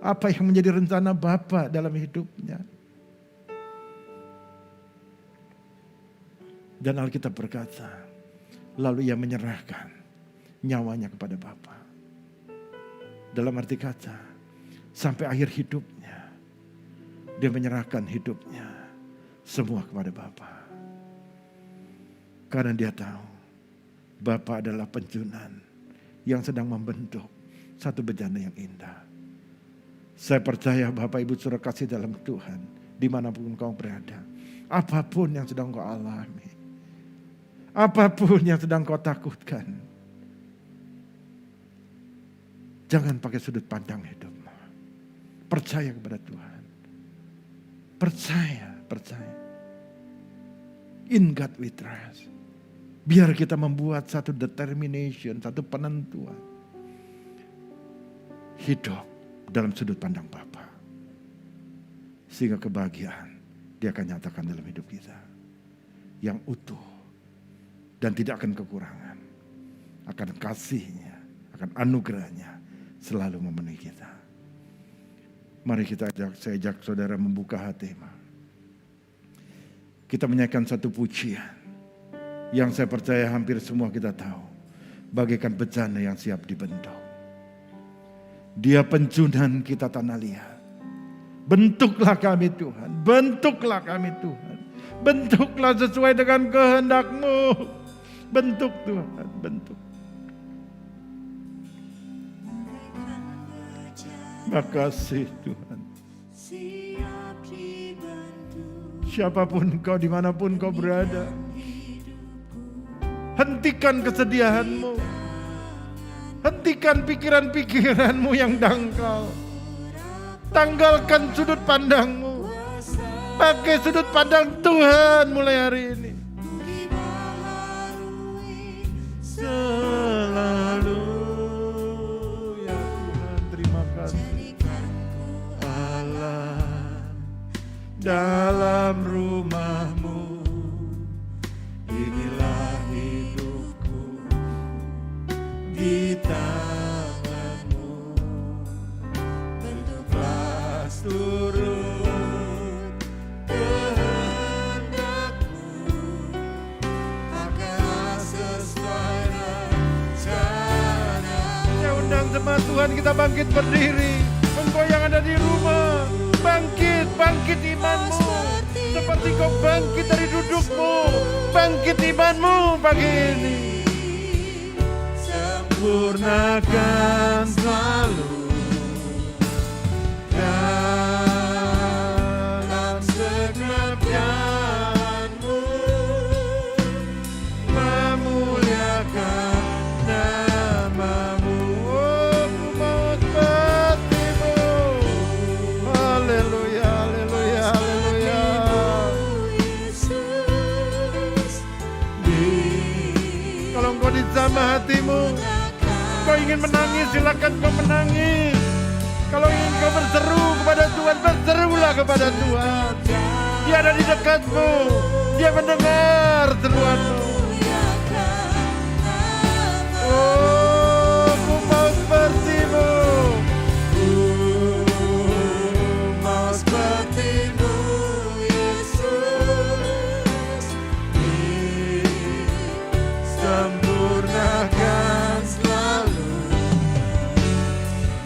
Apa yang menjadi rencana Bapa dalam hidupnya. Dan Alkitab berkata, lalu ia menyerahkan nyawanya kepada Bapa. Dalam arti kata, sampai akhir hidupnya, dia menyerahkan hidupnya semua kepada Bapa. Karena dia tahu, Bapa adalah penjunan yang sedang membentuk satu bejana yang indah. Saya percaya Bapak Ibu Saudara kasih dalam Tuhan, dimanapun kau berada, apapun yang sedang kau alami, apapun yang sedang kau takutkan, jangan pakai sudut pandang hidupmu. Percaya kepada Tuhan. Percaya. In God we trust. Biar kita membuat satu determination, satu penentuan. Hidup dalam sudut pandang Bapa. Sehingga kebahagiaan dia akan nyatakan dalam hidup kita. Yang utuh. Dan tidak akan kekurangan. Akan kasihnya, akan anugerahnya selalu memenuhi kita. Mari saya ajak saudara membuka hati. Kita menyanyikan satu pujian yang saya percaya hampir semua kita tahu. Bagaikan bejana yang siap dibentuk. Dia penjunan kita tanah liat. Bentuklah kami Tuhan, bentuklah kami Tuhan. Bentuklah sesuai dengan kehendak-Mu. Bentuk Tuhan, bentuk. Makasih Tuhan. Siap dibentuk. Siapapun kau, dimanapun kau berada, hentikan kesedihanmu. Hentikan pikiran-pikiranmu yang dangkal. Tanggalkan sudut pandangmu. Pakai sudut pandang Tuhan mulai hari ini. Selalu. jemaat Tuhan kita bangkit berdiri. Engkau yang ada di rumah, bangkit, bangkit imanmu. Seperti kau bangkit dari dudukmu, bangkit imanmu pagi ini. Sempurnakan selalu dalam segenap jalanmu, memuliakan namamu. Oh, ku mau sepertimu. Haleluya, haleluya, haleluya. Kalau engkau dijamah hatimu, kau ingin menangis, silakan kau menangis. Kalau ingin kau berseru kepada Tuhan, berserulah kepada Tuhan. Dia ada di dekatmu, Dia mendengar seruanmu. Oh, ku mau sepertimu. Ku mau sepertimu, Yesus. Sempurnakan selalu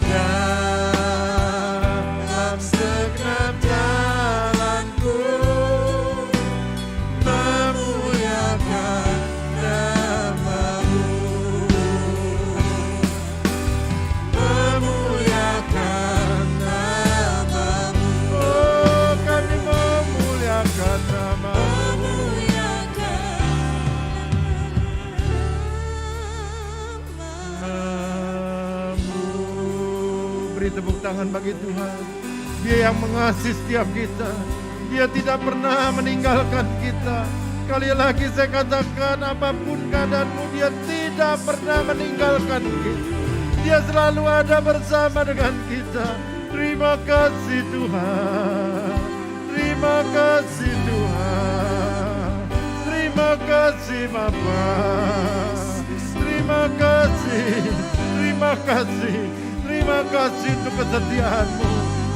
dalam segenap jalanku, memuliakan namamu, memuliakan namamu. Oh, kami memuliakan namamu. Beri tepuk tangan bagi Tuhan. Dia yang mengasihi setiap kita. Dia tidak pernah meninggalkan kita. Sekali lagi saya katakan, apapun keadaanmu, Dia tidak pernah meninggalkan kita. Dia selalu ada bersama dengan kita. Terima kasih Tuhan. Terima kasih Tuhan. Terima kasih Bapa. Terima kasih. Terima kasih. Terima kasih untuk kesetiaanmu.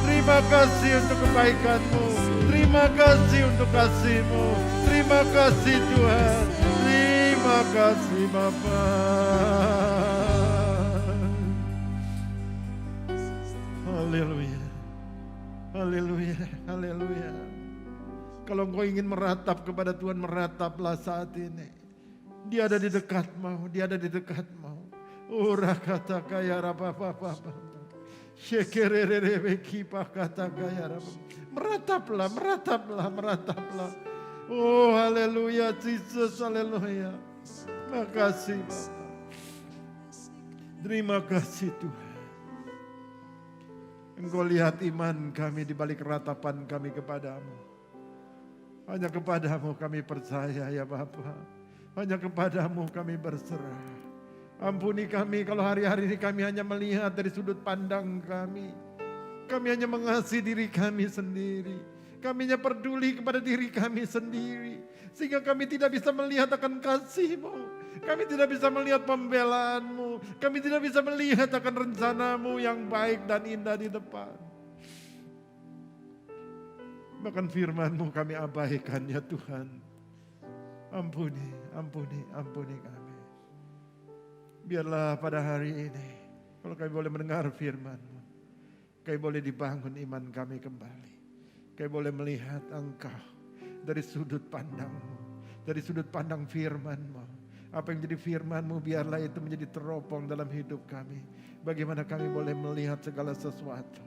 Terima kasih untuk kebaikanmu. Terima kasih untuk kasih-Mu. Terima kasih Tuhan. Terima kasih Bapa. Haleluya. Haleluya. Haleluya. Kalau engkau ingin meratap kepada Tuhan, merataplah saat ini. Dia ada di dekatmu. Dia ada di dekatmu. Ora kata kaya rapa-papa. Shekererebe kata kaya rapa. Merataplah, merataplah, merataplah. Oh, haleluya, Jesus, haleluya. Makasih Bapa. Terima kasih Tuhan. Engkau lihat iman kami di balik ratapan kami kepadamu. Hanya kepadamu kami percaya ya Bapa. Hanya kepadamu kami berserah. Ampuni kami kalau hari-hari ini kami hanya melihat dari sudut pandang kami. Kami hanya mengasihi diri kami sendiri. Kami hanya peduli kepada diri kami sendiri. Sehingga kami tidak bisa melihat akan kasih-Mu. Kami tidak bisa melihat pembelaan-Mu. Kami tidak bisa melihat akan rencana-Mu yang baik dan indah di depan. Bahkan firman-Mu kami abaikan ya Tuhan. Ampuni, ampuni, ampuni kami. Biarlah pada hari ini, kalau kami boleh mendengar firman-Mu, kami boleh dibangun iman kami kembali. Kami boleh melihat Engkau dari sudut pandang-Mu, dari sudut pandang firman-Mu. Apa yang jadi firman-Mu, biarlah itu menjadi teropong dalam hidup kami. Bagaimana kami boleh melihat segala sesuatu,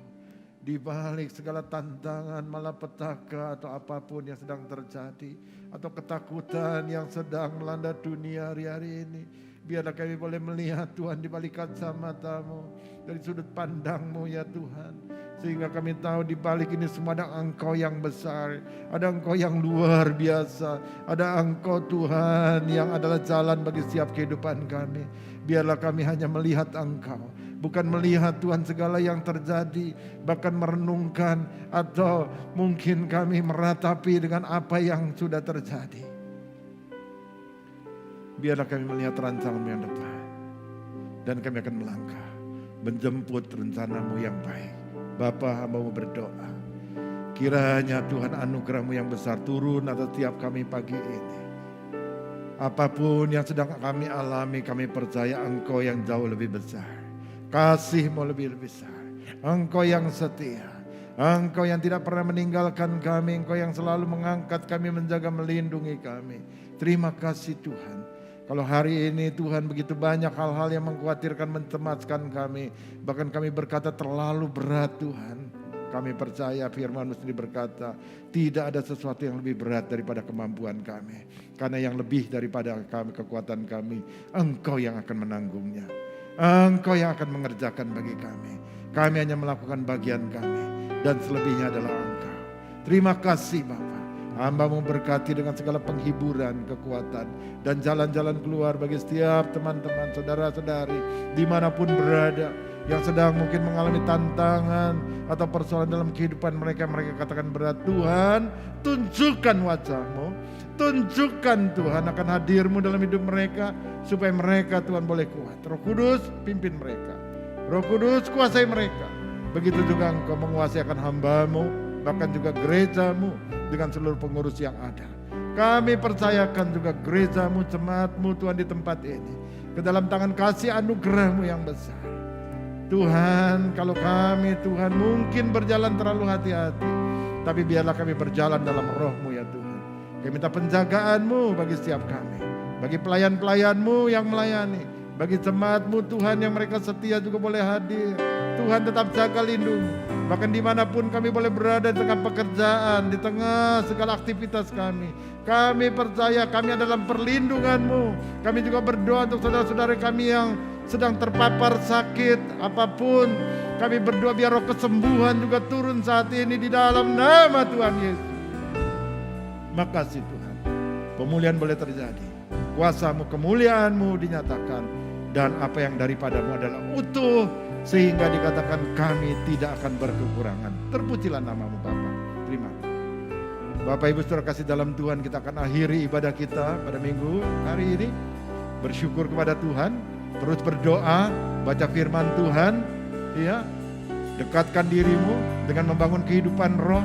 di balik segala tantangan, malapetaka atau apapun yang sedang terjadi, atau ketakutan yang sedang melanda dunia hari-hari ini. Biarlah kami boleh melihat Tuhan di balik kacamata-Mu, dari sudut pandang-Mu ya Tuhan. Sehingga kami tahu di balik ini semua ada Engkau yang besar, ada Engkau yang luar biasa, ada Engkau Tuhan yang adalah jalan bagi setiap kehidupan kami. Biarlah kami hanya melihat Engkau, bukan melihat Tuhan segala yang terjadi, bahkan merenungkan atau mungkin kami meratapi dengan apa yang sudah terjadi. Biarlah kami melihat rancangan-Mu yang depan. Dan kami akan melangkah, menjemput rencana-Mu yang baik. Bapa, hamba-Mu berdoa. Kiranya Tuhan anugerah-Mu yang besar turun atas setiap kami pagi ini. Apapun yang sedang kami alami, kami percaya Engkau yang jauh lebih besar. kasih-Mu lebih besar. Engkau yang setia, Engkau yang tidak pernah meninggalkan kami, Engkau yang selalu mengangkat kami, menjaga, melindungi kami. Terima kasih Tuhan. Kalau hari ini Tuhan begitu banyak hal-hal yang mengkhawatirkan, mencemaskan kami. Bahkan kami berkata terlalu berat Tuhan. Kami percaya firman-Mu sendiri berkata, tidak ada sesuatu yang lebih berat daripada kemampuan kami. Karena yang lebih daripada kami, kekuatan kami, Engkau yang akan menanggungnya. Engkau yang akan mengerjakan bagi kami. Kami hanya melakukan bagian kami. Dan selebihnya adalah Engkau. Terima kasih Bapa. Hamba-Mu berkati dengan segala penghiburan, kekuatan, dan jalan-jalan keluar bagi setiap teman-teman, saudara-saudari, dimanapun berada, yang sedang mungkin mengalami tantangan atau persoalan dalam kehidupan mereka. Mereka katakan berat, Tuhan tunjukkan wajah-Mu, tunjukkan Tuhan akan hadir-Mu dalam hidup mereka, supaya mereka Tuhan boleh kuat. Roh Kudus pimpin mereka, Roh Kudus kuasai mereka. Begitu juga Engkau menguasai akan hamba-Mu, bahkan juga gereja-Mu dengan seluruh pengurus yang ada. Kami percayakan juga gereja-Mu, jemaat-Mu Tuhan di tempat ini, ke dalam tangan kasih anugerah-Mu yang besar. Tuhan, kalau kami Tuhan mungkin berjalan terlalu hati-hati, tapi biarlah kami berjalan dalam roh-Mu ya Tuhan. Kami minta penjagaan-Mu bagi setiap kami, bagi pelayan-pelayan-Mu yang melayani, bagi jemaat-Mu Tuhan yang mereka setia juga boleh hadir. Tuhan tetap jaga lindungi, bahkan dimanapun kami boleh berada di tengah pekerjaan, di tengah segala aktivitas kami. Kami percaya kami adalah perlindungan-Mu. Kami juga berdoa untuk saudara-saudara kami yang sedang terpapar sakit apapun. Kami berdoa biar roh kesembuhan juga turun saat ini di dalam nama Tuhan Yesus. Makasih Tuhan, pemulihan boleh terjadi, kuasa-Mu, kemuliaan-Mu dinyatakan, dan apa yang daripada-Mu adalah utuh, sehingga dikatakan kami tidak akan berkekurangan. Terpujilah nama-Mu Bapa. Terima kasih. Bapak Ibu saudara kasih dalam Tuhan, kita akan akhiri ibadah kita pada minggu hari ini. Bersyukur kepada Tuhan, terus berdoa, baca firman Tuhan, ya, dekatkan dirimu dengan membangun kehidupan roh,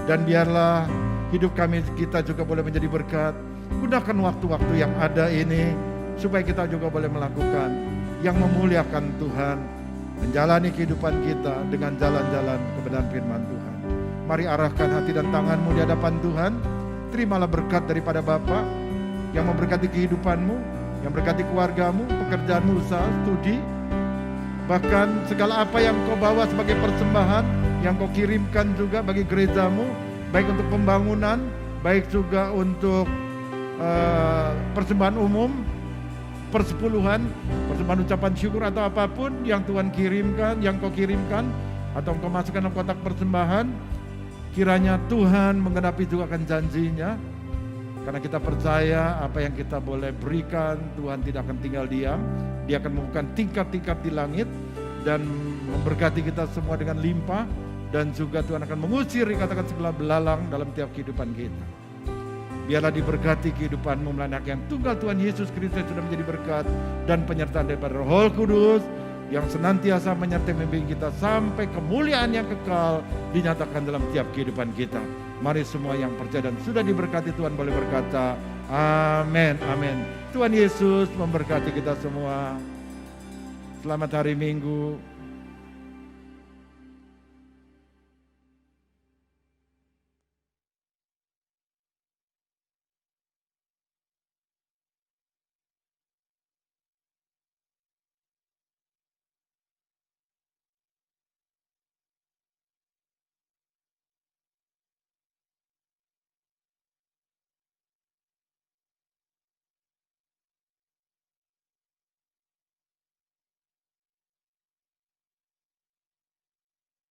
dan biarlah hidup kita juga boleh menjadi berkat. Gunakan waktu-waktu yang ada ini supaya kita juga boleh melakukan yang memuliakan Tuhan, menjalani kehidupan kita dengan jalan-jalan kebenaran firman Tuhan. Mari arahkan hati dan tanganmu di hadapan Tuhan. Terimalah berkat daripada Bapa yang memberkati kehidupanmu, yang berkati keluargamu, pekerjaanmu, usaha, studi, bahkan segala apa yang kau bawa sebagai persembahan, yang kau kirimkan juga bagi gerejamu, baik untuk pembangunan, baik juga untuk persembahan umum, persepuluhan, persembahan ucapan syukur atau apapun yang Tuhan kirimkan, yang kau kirimkan, atau kau masukkan dalam kotak persembahan. Kiranya Tuhan menggenapi juga akan janjinya, karena kita percaya apa yang kita boleh berikan, Tuhan tidak akan tinggal diam. Dia akan membuka tingkat-tingkat di langit dan memberkati kita semua dengan limpah, dan juga Tuhan akan mengusir dikatakan segala belalang dalam tiap kehidupan kita. Biarlah diberkati kehidupanmu melalui anak yang tunggal Tuhan Yesus Kristus yang sudah menjadi berkat dan penyertaan daripada Roh Kudus yang senantiasa menyertai membimbing kita sampai kemuliaan yang kekal dinyatakan dalam tiap kehidupan kita. Mari semua yang percaya dan sudah diberkati Tuhan boleh berkata amin, amin. Tuhan Yesus memberkati kita semua. Selamat hari Minggu.